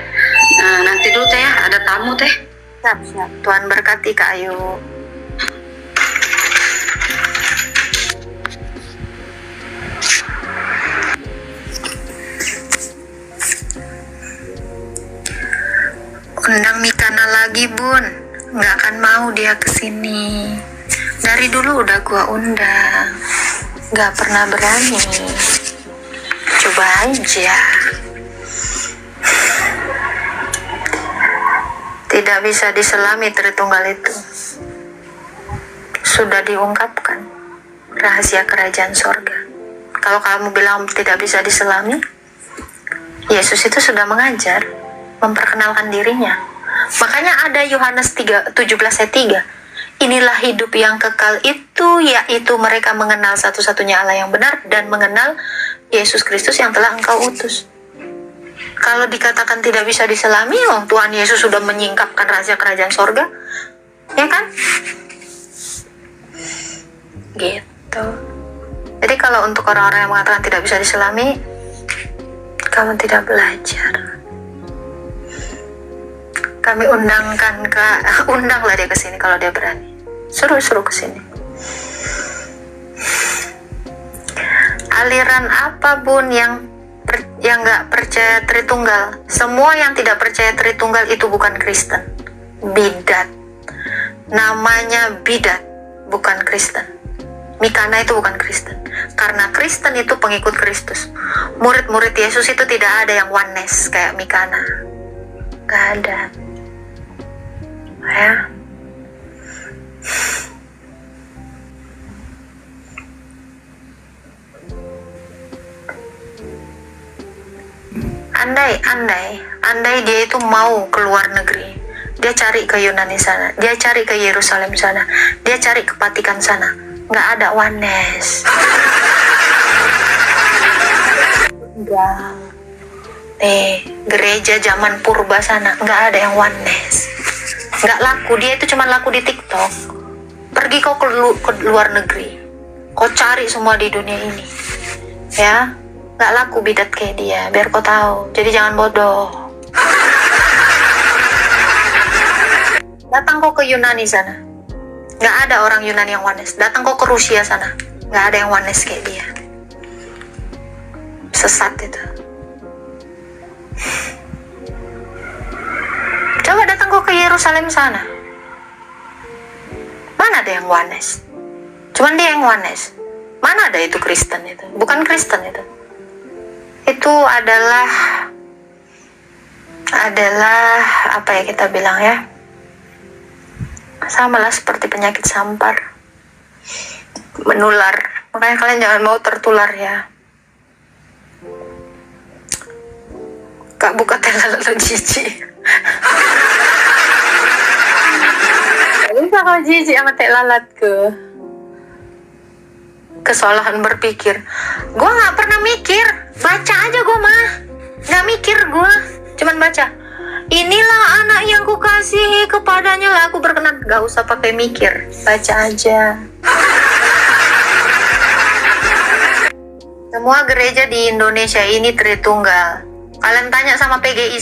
S7: Nah, nanti dulu teh ya, ada tamu teh.
S2: Siap, siap. Tuhan berkati Kak Ayu. Undang Mikana lagi, Bun. Nggak akan mau dia kesini. Dari dulu udah gua undang. Nggak pernah berani. Coba aja. Tidak bisa diselami Tritunggal itu. Sudah diungkapkan rahasia kerajaan sorga. Kalau kamu bilang tidak bisa diselami, Yesus itu sudah mengajar, memperkenalkan dirinya. Makanya ada Yohanes 17 ayat 3. Inilah hidup yang kekal itu, yaitu mereka mengenal satu-satunya Allah yang benar dan mengenal Yesus Kristus yang telah engkau utus. Kalau dikatakan tidak bisa diselami, Tuhan Yesus sudah menyingkapkan rahasia kerajaan sorga, ya kan? Gitu. Jadi kalau untuk orang-orang yang mengatakan tidak bisa diselami, kamu tidak belajar. Kami undanglah dia ke sini kalau dia berani. Suruh ke sini. Aliran apa, Bun, yang nggak percaya Tritunggal? Semua yang tidak percaya Tritunggal itu bukan Kristen. Bidat. Namanya bidat, bukan Kristen. Mikana itu bukan Kristen. Karena Kristen itu pengikut Kristus. Murid-murid Yesus itu tidak ada yang oneness kayak Mikana. Gak ada. Ya. Andai dia itu mau ke luar negeri, dia cari ke Yunani sana, dia cari ke Yerusalem sana, dia cari ke Vatikan sana, nggak ada oneness. Enggak. Gereja zaman purba sana nggak ada yang oneness, nggak laku. Dia itu cuma laku di TikTok. Pergi kau ke luar negeri, kau cari semua di dunia ini, ya. Gak laku bidat kayak dia, biar kau tahu. Jadi jangan bodoh. Datang kau ke Yunani sana, gak ada orang Yunani yang oneness. Datang kau ke Rusia sana, gak ada yang oneness kayak dia. Sesat itu. Coba datang kau ke Yerusalem sana, mana ada yang oneness? Cuman dia yang oneness. Mana ada itu Kristen itu? Bukan Kristen itu. Itu adalah apa ya kita bilang ya, sama lah seperti penyakit sampar, menular. Makanya kalian jangan mau tertular ya. Kak buka tela lalu jijik. Bisa kau jijik sama teh lalat ke kesalahan berpikir. Gue nggak pernah mikir, baca aja gue mah, nggak mikir gue, cuman baca. Inilah anak yang kukasihi, kepadanya lah aku berkenan. Gak usah pakai mikir, baca aja. Semua gereja di Indonesia ini Tritunggal. Kalian tanya sama PGI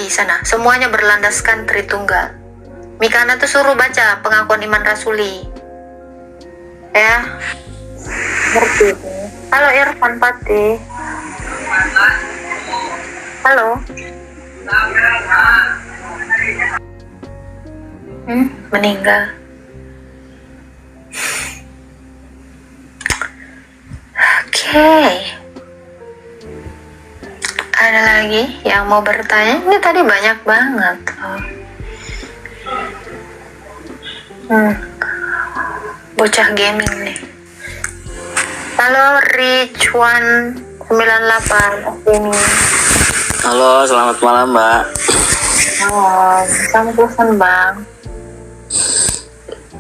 S2: sana, semuanya berlandaskan Tritunggal. Mikana tuh suruh baca pengakuan iman rasuli, ya. Ngerti. Halo Irfan Pati. Halo. Meninggal. Oke. Ada lagi yang mau bertanya? Ini tadi banyak banget. Bocah gaming nih. Halo Rich198 ini.
S8: Halo, selamat malam Mbak.
S2: Oh, bukan bang.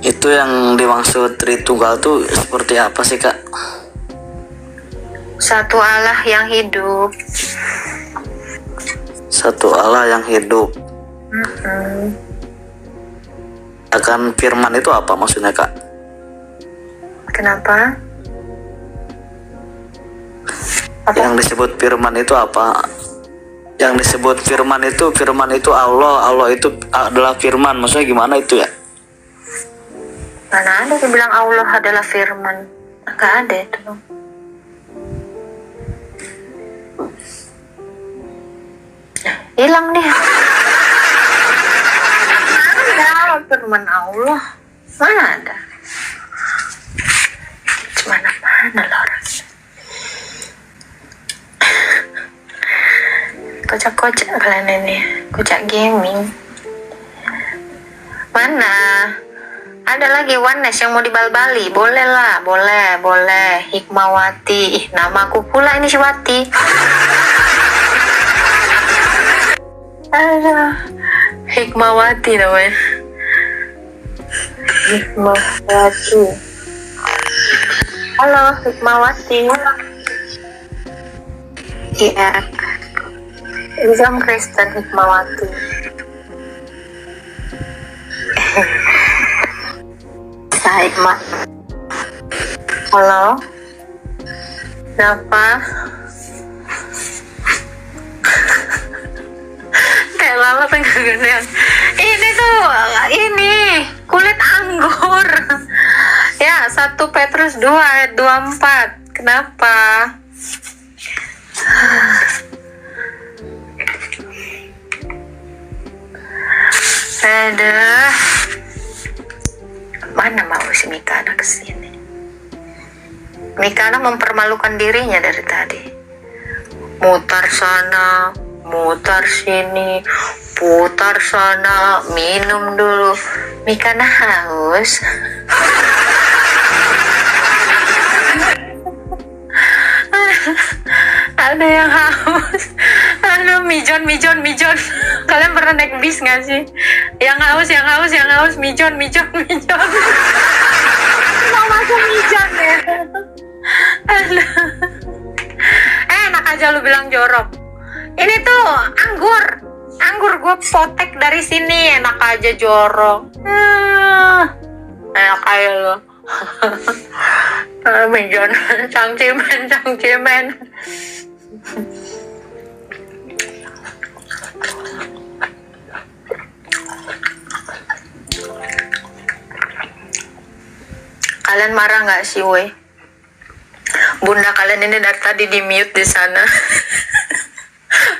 S8: Itu yang dimaksud Tritunggal tuh seperti apa sih Kak?
S2: Satu Allah yang hidup.
S8: Satu Allah yang hidup. Akan firman itu apa maksudnya Kak?
S2: Kenapa?
S8: Yang disebut firman itu apa? Yang disebut firman itu Allah itu adalah firman. Maksudnya gimana itu ya?
S2: Mana ada yang bilang Allah adalah firman? Nggak ada itu. Hilang dia. Ada firman Allah. Mana ada? Mana lah orang. Kocak-kocak kalian ini. Kocak gaming. Mana? Ada lagi Oneness yang mau dibal-bali. Boleh lah, boleh. Hikmawati. Ih, namaku pula ini si Wati. Aduh. Hikmawati namanya. Hikmawati. Halo, Hikmawati. Iya. Islam Kristen Hikmawati. Hikmat. Halo. Kenapa? Kayak lalat yang kegedean. Ini tuh, kulit anggur. Ya, 1 Petrus 2 ayat 24. Kenapa? Aduh. Mana mau si Mikana kesini? Mikana mempermalukan dirinya dari tadi. Mutar sana, mutar sini, putar sana, minum dulu. Mikana haus. Ada yang haus. Aduh, mijon. Kalian pernah naik bis gak sih? Yang haus, mijon. Mau masuk mijon ya. Aduh. Enak aja lu bilang jorok. Ini tuh anggur gue potek dari sini. Enak aja jorok. Enak aja lu. Mijon, cangcimen. Kalian marah nggak sih, woi? Bunda kalian ini dari tadi di mute di sana.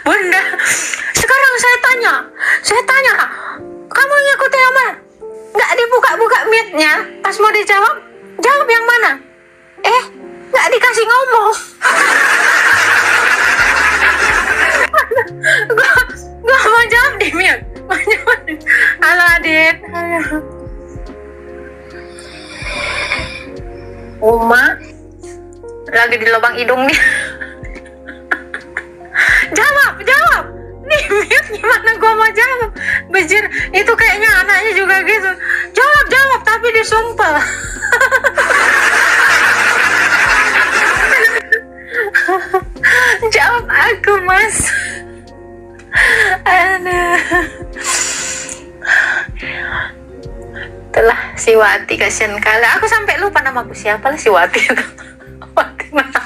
S2: Bunda, sekarang saya tanya, kamu ngikutin apa? Nggak dibuka-buka mute-nya. Pas mau dijawab, jawab yang mana? Nggak dikasih ngomong. Gua mau jawab di mute. Halo Adit. Uma lagi di lubang hidungnya. Jawab nih mute, gimana gua mau jawab? Bejir, itu kayaknya anaknya juga gitu. Jawab tapi disumpel. Jawab aku, Mas. Aduh. Itulah si Wati, kasihan kali. Aku sampai lupa namaku siapa lah si Wati itu. Wati mana?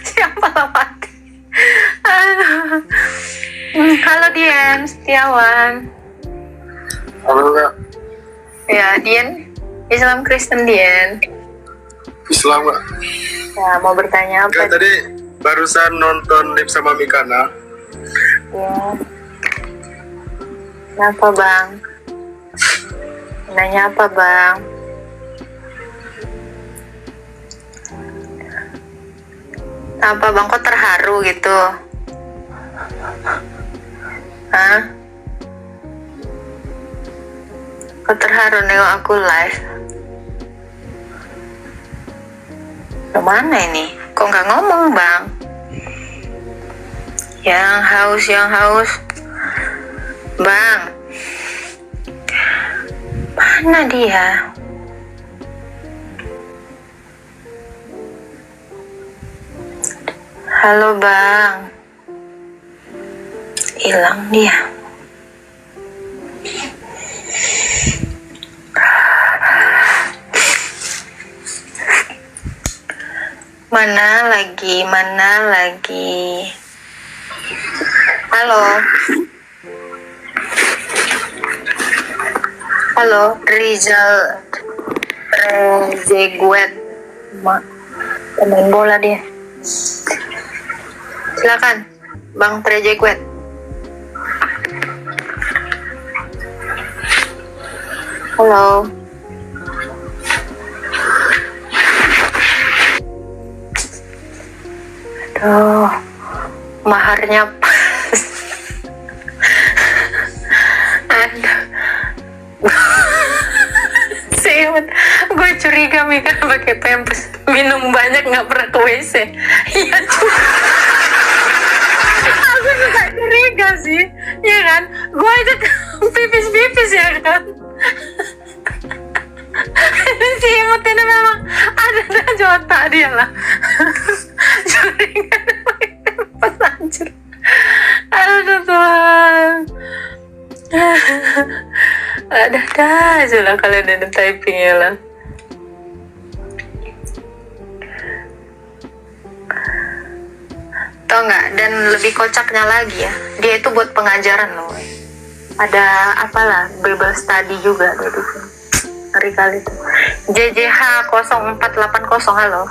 S2: Siapa lah Wati? Halo Dian Setiawan.
S6: Halo Kak.
S2: Ya, Dian Islam Kristen Dian.
S6: Islam Kak.
S2: Ya, mau bertanya apa?
S6: Kak, tadi barusan nonton live sama Mikana.
S2: Ya. Kenapa Bang? Nanya apa Bang? Apa Bang, kok terharu gitu? Hah? Kok terharu nengok aku live? Kemana ini? Kok nggak ngomong Bang? Yang haus. Bang, mana dia? Halo bang, hilang dia. Mana lagi? Halo, Rizal Trezeguet, pemain bola dia. Silakan, Bang Trezeguet. Halo. Aduh, maharnya pas. Aduh. Siut, gue curiga Mika pakai pampers, minum banyak nggak pernah ke WC. Iya juga. Aku juga curiga sih, ya kan? Gue aja pipis ya kan. Si imut ini memang ada otak dia lah. Curiga pakai pampers anjir. Aduh Tuhan. Ada aja lah kalian ada typingnya lah. Tau nggak? Dan lebih kocaknya lagi ya, dia itu buat pengajaran loh. Ada apalah Bible study juga dia itu. Ngeri kali tuh. JJH 0480, halo.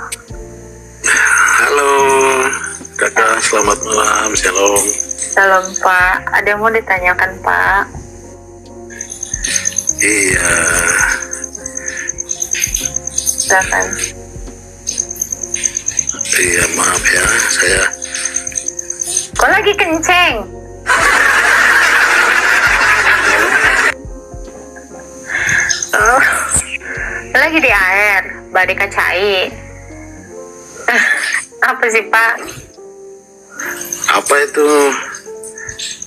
S9: Halo kakak, selamat malam, shalom.
S2: Salam Pak, ada yang mau ditanyakan Pak?
S9: Iya,
S2: Silakan.
S9: iya maaf ya, saya
S2: Kok lagi kenceng? Oh, lagi di air, badai kacai. Apa sih Pak?
S9: apa itu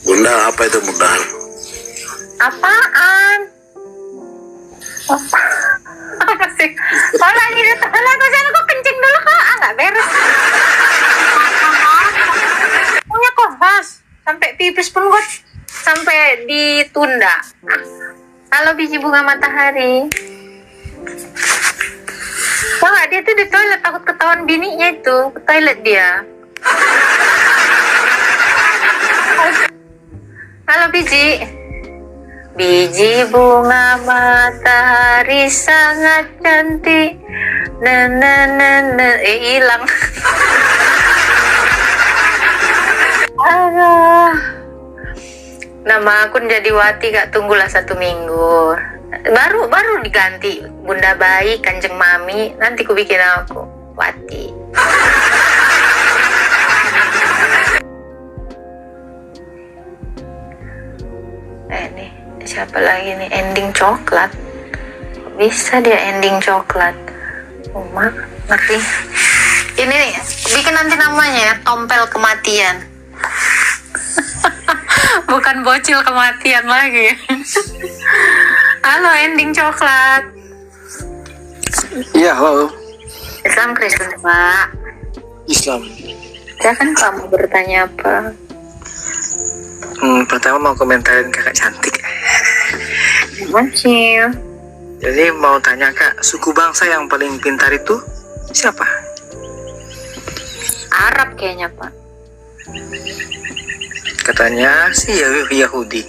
S9: bunda, apa itu bunda?
S2: Apaan? Apa sih? Oh lagi di aku sana kok kencing dulu kok, nggak beres. Punya kohas, sampai pipis pun gue sampai ditunda. Halo biji bunga matahari. Tau nggak dia tuh di toilet takut ketahuan bininya itu, ke toilet dia. Halo biji. Biji bunga matahari sangat cantik. Hilang. Aduh. Nama akun jadi Wati Kak, tunggulah 1 minggu. Baru diganti Bunda Bayi, Kanjeng Mami. Nanti ku bikin aku Wati. Nih siapa lagi nih, ending coklat. Bisa dia ending coklat. Uma ngerti. Ini nih bikin nanti namanya ya, tompel kematian. Bukan bocil kematian lagi. Halo ending coklat.
S8: Iya, halo.
S2: Islam Kristen Pak.
S8: Islam.
S2: Silakan kamu bertanya apa?
S5: Pertama mau komentarin kakak cantik.
S2: Makasih.
S5: Jadi mau tanya kak, suku bangsa yang paling pintar itu siapa?
S2: Arab kayaknya Pak.
S5: Katanya sih Yahudi.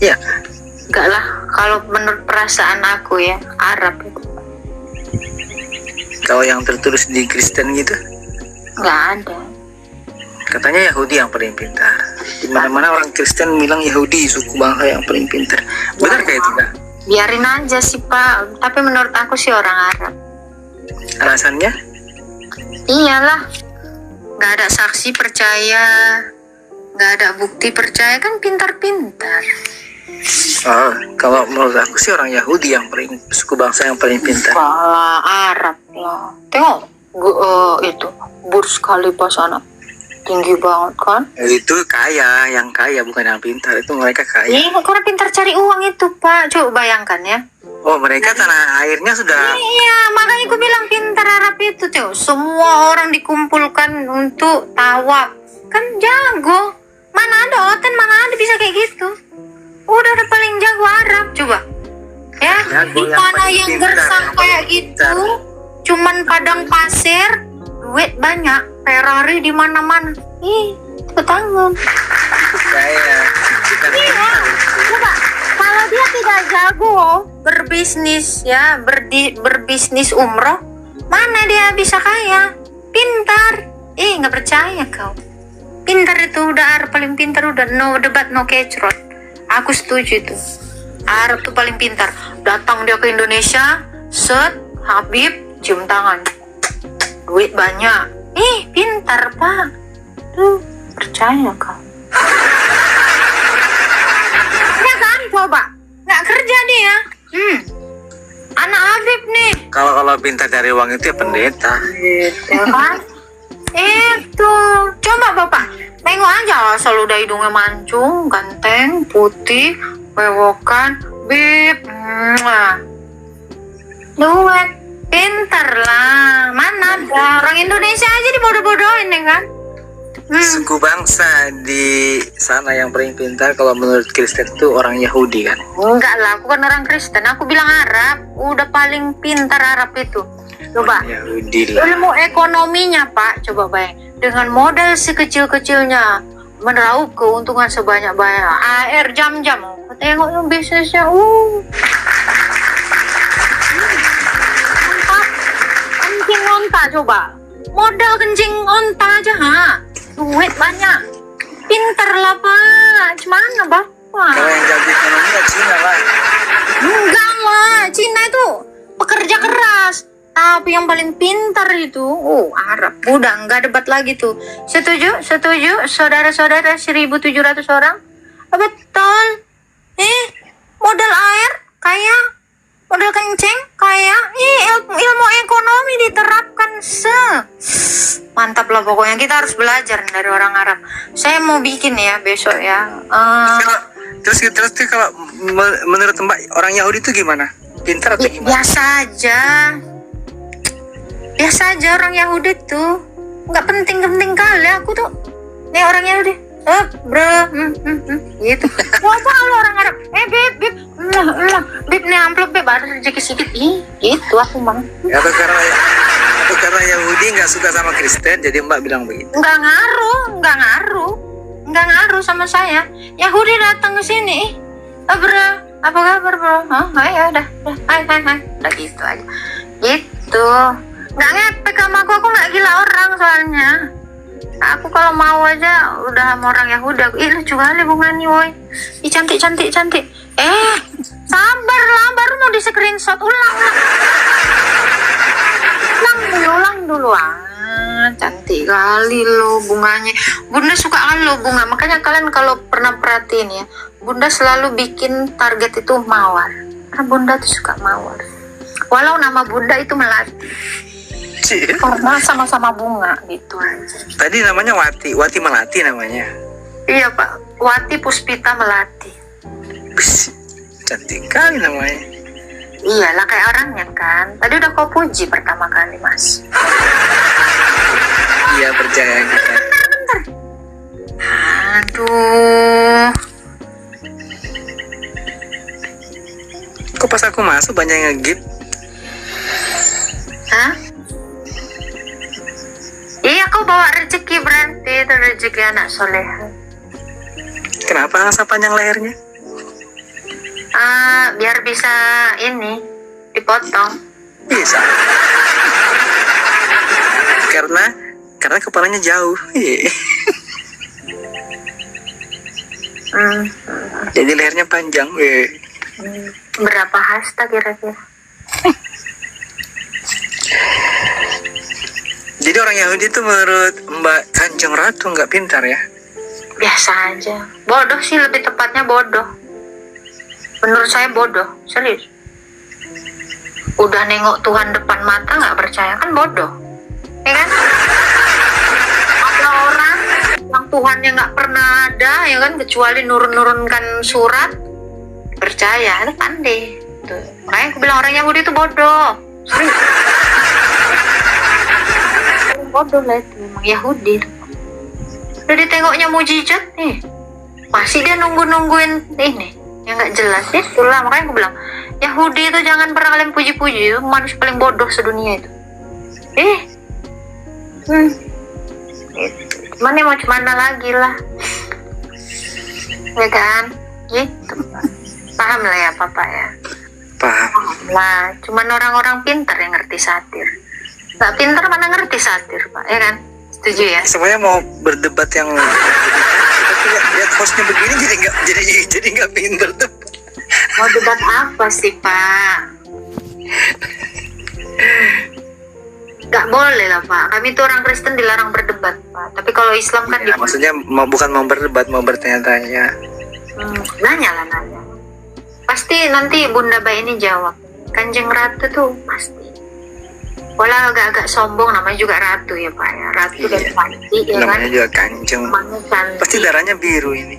S5: Ya.
S2: Enggak lah, kalau menurut perasaan aku ya Arab itu.
S5: Kalau yang tertulis di Kristen gitu?
S2: Nggak ada.
S5: Katanya Yahudi yang paling pintar. Di mana-mana orang Kristen bilang Yahudi suku bangsa yang paling pintar. Benar kayak itu kak?
S2: Biarin aja sih Pak. Tapi menurut aku sih orang Arab.
S5: Alasannya?
S2: Iyalah, nggak ada saksi percaya, nggak ada bukti percaya, kan pintar-pintar.
S5: Oh, kalau menurut aku sih orang Yahudi yang paling suku bangsa yang paling pintar.
S2: Wah, Arab lah. Tengok itu Burj Khalifa sana. tinggi banget kan?
S5: Itu kaya, yang kaya bukan yang pintar. Itu mereka kaya.
S2: Iya, karena pintar cari uang itu, Pak. Coba bayangkan ya.
S5: Oh, mereka tanah airnya sudah.
S2: Iya, makanya aku bilang pintar Arab itu tuh. Semua orang dikumpulkan untuk tawaf. Kan jago. Mana ada Oten, mana ada bisa kayak gitu. Udah paling jago Arab, coba. Ya,
S5: Jago
S2: di
S5: yang
S2: mana
S5: paling
S2: yang
S5: pintar,
S2: gersang
S5: yang
S2: kayak
S5: paling
S2: gitu,
S5: pintar.
S2: cuman padang pasir, duit banyak, Ferrari di mana-mana. Ih, ketanggung.
S5: Kaya. Bukan
S2: Iya,
S5: pintar.
S2: coba kalau dia tidak jago berbisnis ya, berbisnis umroh, mana dia bisa kaya? Pintar. Nggak percaya kau. Pintar itu udah Arab paling pintar, udah no debat, no kecrot. Aku setuju itu. Arab tuh paling pintar. Datang dia ke Indonesia, set, Habib, cium tangan. Duit banyak. Pintar, Pak. Tuh, percaya kau. Ya kan, coba. Nggak kerja dia. Anak Habib nih.
S5: Kalau pintar dari uang itu ya pendeta.
S2: Ya kan? Itu. Coba Bapak. Tengok aja asal udah hidungnya mancung, ganteng, putih, bewokan, bib. Duit. Pintar lah. Mana ada. Orang Indonesia aja dibodoh-bodohin ya kan?
S5: Suku bangsa di sana yang paling pintar kalau menurut Kristen itu orang Yahudi kan.
S2: Enggak lah, aku kan orang Kristen. Aku bilang Arab. Udah paling pintar Arab itu. Coba.
S5: Yahudi lah.
S2: Ilmu ekonominya Pak, coba bayang. Dengan modal sekecil-kecilnya meraup keuntungan sebanyak-banyak. Air jam-jam. Tengok yang bisnisnya. Mantap. Kencing onta coba. Modal kencing onta aja duit banyak. Pinter lah Pak. Gimana Bapak?
S5: Kalau yang jago ekonomi ya Cina lah.
S2: Enggak lah, Cina itu pekerja keras. Tapi yang paling pintar itu, Arab. Udah enggak debat lagi tuh. Setuju? Setuju? Saudara-saudara 1.700 orang? Betul. Modal air kaya, modal kencing kaya. Ilmu ekonomi diterapkan mantap lah pokoknya. Kita harus belajar dari orang Arab. Saya mau bikin ya besok ya.
S5: Terus kalau menurut Mbak orang Yahudi itu gimana? Pintar atau gimana?
S2: Biasa aja orang Yahudi tuh. Nggak penting-penting kali aku tuh. Nih orang Yahudi. Gitu. Apa lu orang Arab? Bib nih amplop bib ada rezeki sedikit. Gitu aku mang.
S5: Atau karena Yahudi nggak suka sama Kristen, jadi Mbak bilang begitu.
S2: Nggak ngaruh sama saya. Yahudi datang ke sini. Apa kabar bro? Ya udah. Hai. Udah gitu aja. Gitu. Nggak ngepek sama aku nggak gila orang soalnya. Aku kalau mau aja udah sama orang Yahudi. Lucu kali bunga nih woy. Cantik. Sabar lah, baru mau di screenshot. Ulang dulu. Cantik kali lo bunganya. Bunda suka kan lo bunga. Makanya kalian kalau pernah perhatiin ya, Bunda selalu bikin target itu mawar. Karena Bunda tuh suka mawar. Walau nama Bunda itu Melati. Karena sama-sama bunga gitu aja.
S5: Tadi namanya Wati Melati namanya.
S2: Iya Pak, Wati Puspita Melati.
S5: Cantik kali namanya.
S2: Iyalah kayak orangnya kan. Tadi udah kau puji pertama kali Mas.
S5: Iya percaya kita.
S2: Bentar. Aduh.
S5: Kok pas aku masuk banyak yang nge-gift?
S2: Hah? Iya kau bawa rezeki berarti. Itu rezeki anak soleha.
S5: Kenapa angsa panjang lehernya?
S2: Biar bisa ini dipotong.
S5: Bisa. Karena kepalanya jauh. Jadi lehernya panjang.
S2: Berapa hasta kira-kira?
S5: Jadi orang Yahudi itu menurut Mbak Kanjeng Ratu nggak pintar ya?
S2: Biasa aja. Bodoh sih, lebih tepatnya bodoh. Menurut saya bodoh, serius. Udah nengok Tuhan depan mata nggak percaya kan bodoh, ya kan? Ada orang Tuhan yang nggak pernah ada ya kan, kecuali nurun-nurunkan surat, percaya itu pandai tuh. Makanya aku bilang orang Yahudi itu bodoh. Serius. Bodoh lah itu memang Yahudi. Udah ditengoknya mujizat nih, masih dia nungguin ini yang nggak jelas. Itulah makanya aku bilang Yahudi itu jangan pernah kalian puji-puji, itu manusia paling bodoh sedunia itu. Mana mau mana lagi lah, ya kan? Gitu. Paham lah ya Papa ya.
S5: Paham.
S2: Lah, cuman orang-orang pintar yang ngerti satir. Nggak pintar mana ngerti satir, Pak, ya kan? Setuju ya?
S5: Semuanya mau berdebat yang tapi lihat hostnya begini jadi nggak pengen berdebat.
S2: Mau debat apa sih, Pak? Nggak boleh lah, Pak. Kami tuh orang Kristen dilarang berdebat, Pak. Tapi kalau Islam kan
S5: Ya, maksudnya bukan mau berdebat, mau bertanya-tanya.
S2: Nanya lah, nanya. Pasti nanti Bunda Bayi ini jawab. Kanjeng Ratu tuh pasti. Walau agak-agak sombong, namanya juga Ratu ya Pak ya. Ratu dan cantik ya
S5: Namanya
S2: kan.
S5: juga Kanjeng.
S2: Namanya cantik.
S5: Pasti darahnya biru ini.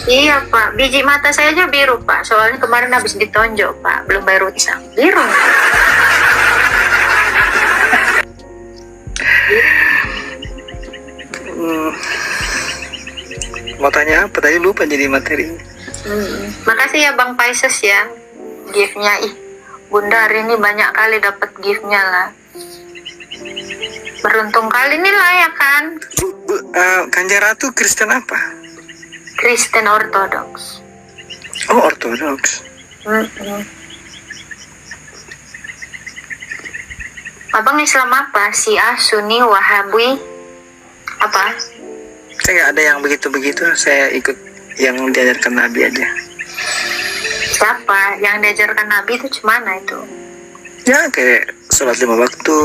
S2: Iya Pak, biji mata saya aja biru Pak. Soalnya kemarin habis ditonjok Pak, belum bayar utang. Biru.
S5: Mau tanya apa tadi lupa jadi materinya.
S2: Makasih ya Bang Paises ya, gift-nya. Bunda hari ini banyak kali dapat gift-nya lah. Beruntung kali ini lah ya kan.
S5: Kanjeng Ratu Kristen apa?
S2: Kristen Ortodoks.
S5: Oh, Ortodoks.
S2: Abang Islam apa? Syiah, Sunni, Wahabi, apa?
S5: Saya nggak ada yang begitu-begitu. Saya ikut yang diajarkan Nabi aja.
S2: Siapa? Yang diajarkan Nabi itu gimana itu?
S5: Ya kayak sholat 5 waktu,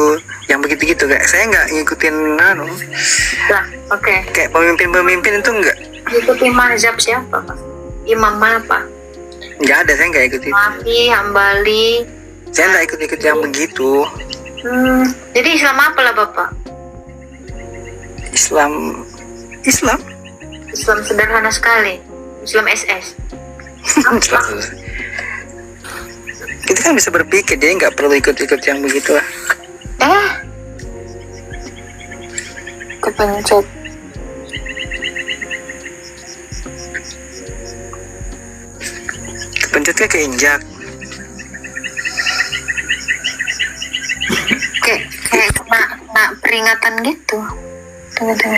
S5: yang begitu-gitu. Kayak saya nggak ngikutin
S2: Lah, oke.
S5: kayak pemimpin-pemimpin itu nggak.
S2: Ikuti mazhab siapa Pak? Imam apa?
S5: Nggak ada, saya nggak ikut itu.
S2: Syafi'i, Hambali.
S5: Saya nggak ikut-ikut yang begitu.
S2: Jadi Islam apa lah Bapak?
S5: Islam
S2: Islam sederhana sekali. Islam SS.
S5: Kita kan bisa berpikir, dia nggak perlu ikut-ikut yang begitu lah.
S2: Kepencet.
S5: Kepencetnya keinjak.
S2: Kayak kena peringatan gitu. Tunggu.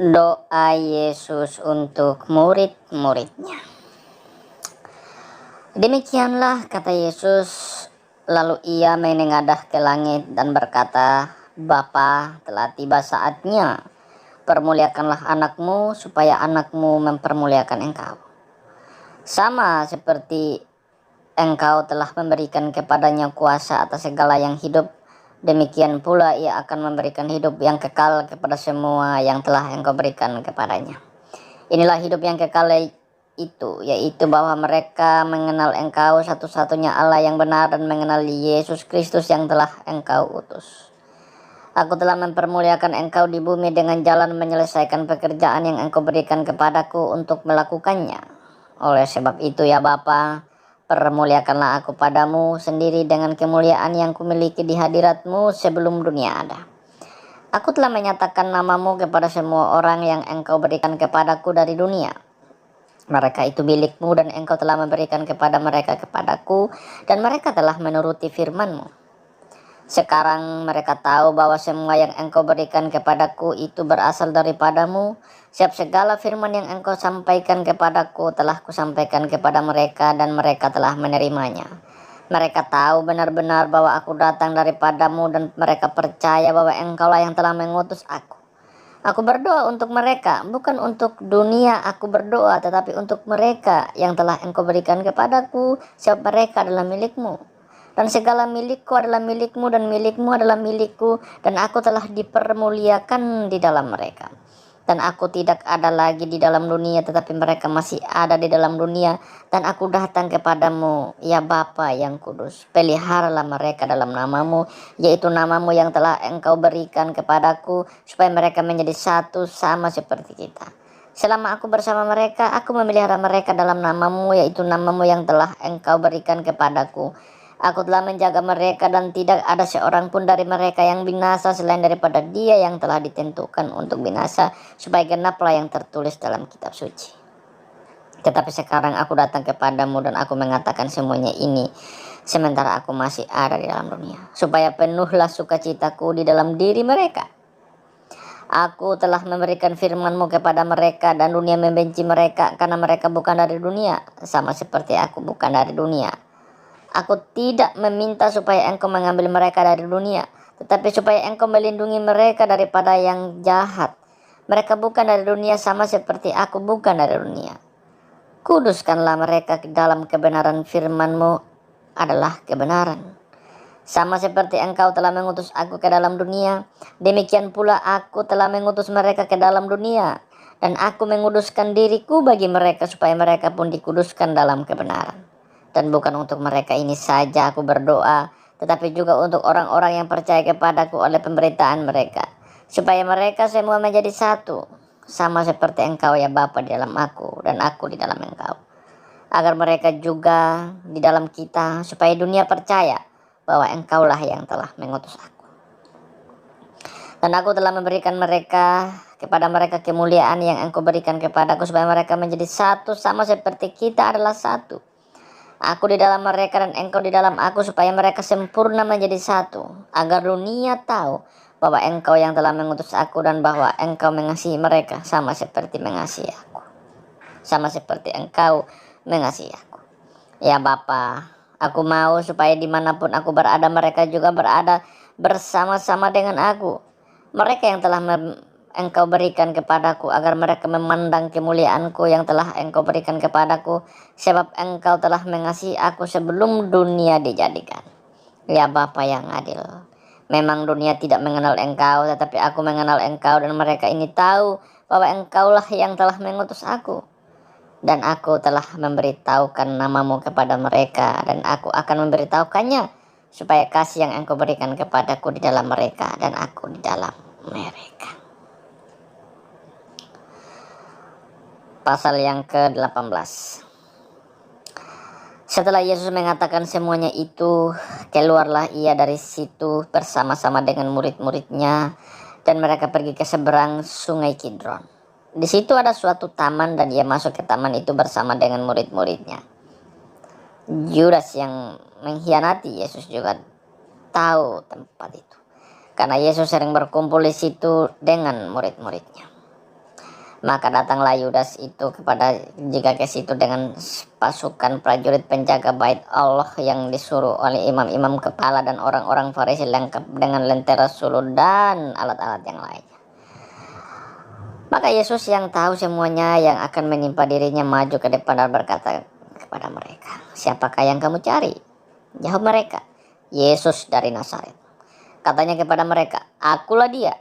S10: Doa Yesus untuk murid-muridnya. Demikianlah kata Yesus, lalu ia menengadah ke langit dan berkata, Bapa, telah tiba saatnya, permuliakanlah anakmu supaya anakmu mempermuliakan engkau. Sama seperti engkau telah memberikan kepadanya kuasa atas segala yang hidup, demikian pula ia akan memberikan hidup yang kekal kepada semua yang telah engkau berikan kepadanya. Inilah hidup yang kekal itu, yaitu bahwa mereka mengenal engkau satu-satunya Allah yang benar dan mengenal Yesus Kristus yang telah engkau utus. Aku telah mempermuliakan engkau di bumi dengan jalan menyelesaikan pekerjaan yang engkau berikan kepadaku untuk melakukannya. Oleh sebab itu ya Bapa, permuliakanlah aku padamu sendiri dengan kemuliaan yang kumiliki di hadiratmu sebelum dunia ada. Aku telah menyatakan namamu kepada semua orang yang engkau berikan kepadaku dari dunia. Mereka itu milikmu dan engkau telah memberikan kepada mereka kepadaku, dan mereka telah menuruti firman-Mu. Sekarang mereka tahu bahwa semua yang engkau berikan kepadaku itu berasal daripadamu. Sebab segala firman yang engkau sampaikan kepadaku telah kusampaikan kepada mereka, dan mereka telah menerimanya. Mereka tahu benar-benar bahwa aku datang daripadamu, dan mereka percaya bahwa engkaulah yang telah mengutus aku. Aku berdoa untuk mereka, bukan untuk dunia aku berdoa, tetapi untuk mereka yang telah engkau berikan kepadaku, sebab mereka adalah milikmu. Dan segala milikku adalah milikmu, dan milikmu adalah milikku, dan aku telah dipermuliakan di dalam mereka. Dan aku tidak ada lagi di dalam dunia, tetapi mereka masih ada di dalam dunia, dan aku datang kepadamu, ya Bapa yang kudus. Peliharalah mereka dalam namamu, yaitu namamu yang telah engkau berikan kepadaku, supaya mereka menjadi satu sama seperti kita. Selama aku bersama mereka, aku memelihara mereka dalam namamu, yaitu namamu yang telah engkau berikan kepadaku. Aku telah menjaga mereka, dan tidak ada seorang pun dari mereka yang binasa selain daripada dia yang telah ditentukan untuk binasa, supaya genaplah yang tertulis dalam kitab suci. Tetapi sekarang aku datang kepadamu, dan aku mengatakan semuanya ini sementara aku masih ada di dalam dunia, supaya penuhlah sukacitaku di dalam diri mereka. Aku telah memberikan firman-Mu kepada mereka, dan dunia membenci mereka karena mereka bukan dari dunia, sama seperti aku bukan dari dunia. Aku tidak meminta supaya engkau mengambil mereka dari dunia, tetapi supaya engkau melindungi mereka daripada yang jahat. Mereka bukan dari dunia, sama seperti aku bukan dari dunia. Kuduskanlah mereka ke dalam kebenaran, firman-Mu adalah kebenaran. Sama seperti engkau telah mengutus aku ke dalam dunia, demikian pula aku telah mengutus mereka ke dalam dunia. Dan aku menguduskan diriku bagi mereka, supaya mereka pun dikuduskan dalam kebenaran. Dan bukan untuk mereka ini saja aku berdoa, tetapi juga untuk orang-orang yang percaya kepadaku oleh pemberitaan mereka, supaya mereka semua menjadi satu, sama seperti engkau ya Bapa di dalam aku, dan aku di dalam engkau, agar mereka juga di dalam kita, supaya dunia percaya bahwa engkaulah yang telah mengutus aku. Dan aku telah memberikan kepada mereka kemuliaan yang engkau berikan kepadaku, supaya mereka menjadi satu sama seperti kita adalah satu. Aku di dalam mereka dan engkau di dalam aku, supaya mereka sempurna menjadi satu, agar dunia tahu bahwa engkau yang telah mengutus aku, dan bahwa engkau mengasihi mereka sama seperti mengasihi aku, sama seperti engkau mengasihi aku. Ya Bapa, aku mau supaya dimanapun aku berada, mereka juga berada bersama-sama dengan aku. Mereka yang telah engkau berikan kepadaku, agar mereka memandang kemuliaanku yang telah engkau berikan kepadaku, sebab engkau telah mengasihi aku sebelum dunia dijadikan. Ya Bapa yang adil, memang dunia tidak mengenal engkau, tetapi aku mengenal engkau, dan mereka ini tahu bahwa engkaulah yang telah mengutus aku. Dan aku telah memberitahukan namamu kepada mereka, dan aku akan memberitahukannya, supaya kasih yang engkau berikan kepadaku di dalam mereka, dan aku di dalam mereka. Pasal yang ke-18. Setelah Yesus mengatakan semuanya itu, keluarlah ia dari situ bersama-sama dengan murid-muridnya, dan mereka pergi ke seberang sungai Kidron. Di situ ada suatu taman, dan ia masuk ke taman itu bersama dengan murid-muridnya. Judas yang mengkhianati Yesus juga tahu tempat itu, karena Yesus sering berkumpul di situ dengan murid-muridnya. Maka datanglah Yudas itu jika ke situ dengan pasukan prajurit penjaga bait Allah yang disuruh oleh imam-imam kepala dan orang-orang Farisi lengkap dengan lentera sulur dan alat-alat yang lainnya. Maka Yesus yang tahu semuanya yang akan menimpa dirinya maju ke depan dan berkata kepada mereka, "Siapakah yang kamu cari?" Jawab mereka, "Yesus dari Nazaret." Katanya kepada mereka, "Akulah dia."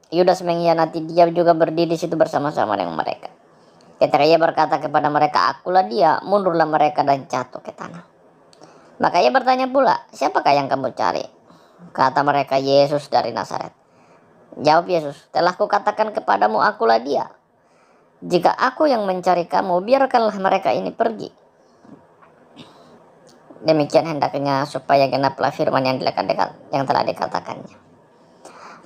S10: Yudas mengkhianati, dia juga berdiri di situ bersama-sama dengan mereka. Ketika ia berkata kepada mereka, "Akulah dia," mundurlah mereka dan jatuh ke tanah. Maka ia bertanya pula, "Siapakah yang kamu cari?" Kata mereka, "Yesus dari Nazaret." Jawab Yesus, "Telah kukatakan kepadamu, akulah dia. Jika aku yang mencari kamu, biarkanlah mereka ini pergi." Demikian hendaknya supaya genaplah firman yang telah dikatakannya.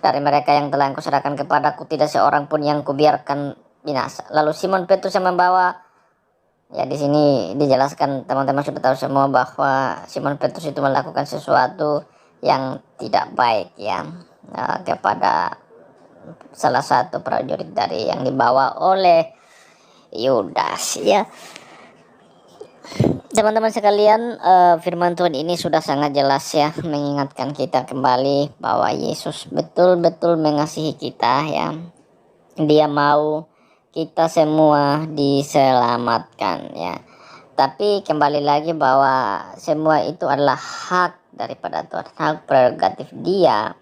S10: "Dari mereka yang telah engkau serahkan kepadaku, tidak seorang pun yang kubiarkan binasa." Lalu Simon Petrus yang membawa, ya di sini dijelaskan, teman-teman sudah tahu semua bahwa Simon Petrus itu melakukan sesuatu yang tidak baik ya, kepada salah satu prajurit dari yang dibawa oleh Yudas ya. Teman-teman sekalian, firman Tuhan ini sudah sangat jelas ya, mengingatkan kita kembali bahwa Yesus betul-betul mengasihi kita ya. Dia mau kita semua diselamatkan ya. Tapi kembali lagi bahwa semua itu adalah hak daripada Tuhan, hak prerogatif Dia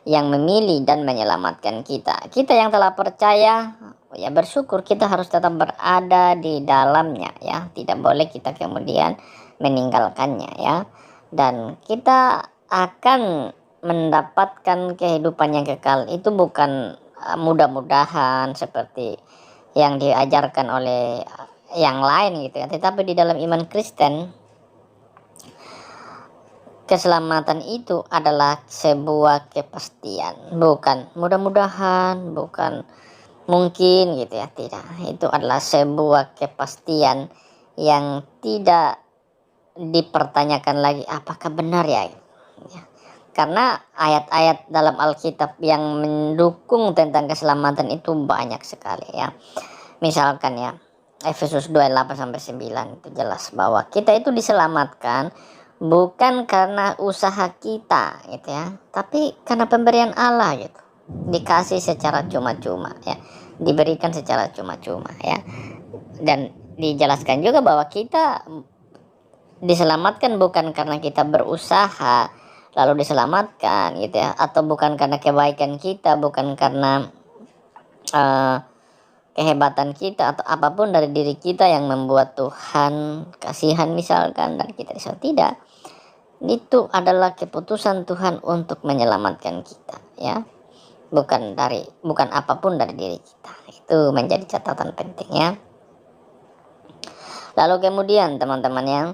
S10: yang memilih dan menyelamatkan kita. Kita yang telah percaya, ya bersyukur, kita harus tetap berada di dalamnya ya. Tidak boleh kita kemudian meninggalkannya ya. Dan kita akan mendapatkan kehidupan yang kekal itu bukan mudah-mudahan seperti yang diajarkan oleh yang lain gitu ya. Tetapi di dalam iman Kristen, keselamatan itu adalah sebuah kepastian, bukan mudah-mudahan, bukan mungkin gitu ya, tidak. Itu adalah sebuah kepastian yang tidak dipertanyakan lagi apakah benar ya. Karena ayat-ayat dalam Alkitab yang mendukung tentang keselamatan itu banyak sekali ya. Misalkan ya, Efesus 2:8-9 itu jelas bahwa kita itu diselamatkan bukan karena usaha kita gitu ya, tapi karena pemberian Allah gitu. Dikasih secara cuma-cuma ya, diberikan secara cuma-cuma ya. Dan dijelaskan juga bahwa kita diselamatkan bukan karena kita berusaha lalu diselamatkan gitu ya, atau bukan karena kebaikan kita, bukan karena kehebatan kita atau apapun dari diri kita yang membuat Tuhan kasihan misalkan dan kita diselamatkan. Tidak. Itu adalah keputusan Tuhan untuk menyelamatkan kita ya, bukan apapun dari diri kita. Itu menjadi catatan penting ya. Lalu kemudian teman-teman yang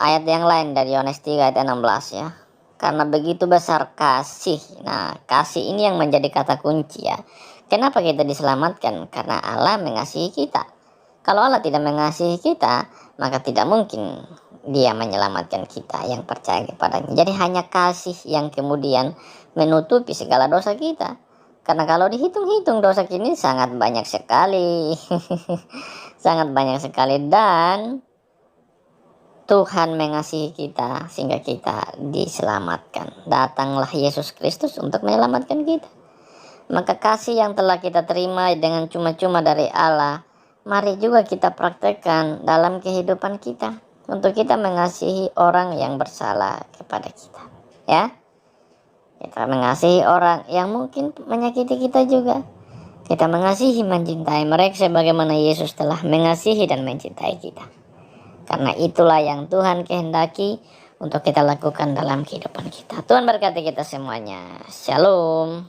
S10: ayat yang lain dari Yohanes 3 ayat 16 ya, karena begitu besar kasih. Nah, kasih ini yang menjadi kata kunci ya. Kenapa kita diselamatkan? Karena Allah mengasihi kita. Kalau Allah tidak mengasihi kita, maka tidak mungkin Dia menyelamatkan kita yang percaya kepadanya. Jadi hanya kasih yang kemudian menutupi segala dosa kita. Karena kalau dihitung-hitung dosa ini sangat banyak sekali. Sangat banyak sekali, dan Tuhan mengasihi kita sehingga kita diselamatkan. Datanglah Yesus Kristus untuk menyelamatkan kita. Maka kasih yang telah kita terima dengan cuma-cuma dari Allah, mari juga kita praktekkan dalam kehidupan kita. Untuk kita mengasihi orang yang bersalah kepada kita ya. Kita mengasihi orang yang mungkin menyakiti kita juga. Kita mengasihi, mencintai mereka sebagaimana Yesus telah mengasihi dan mencintai kita. Karena itulah yang Tuhan kehendaki untuk kita lakukan dalam kehidupan kita. Tuhan berkati kita semuanya. Shalom.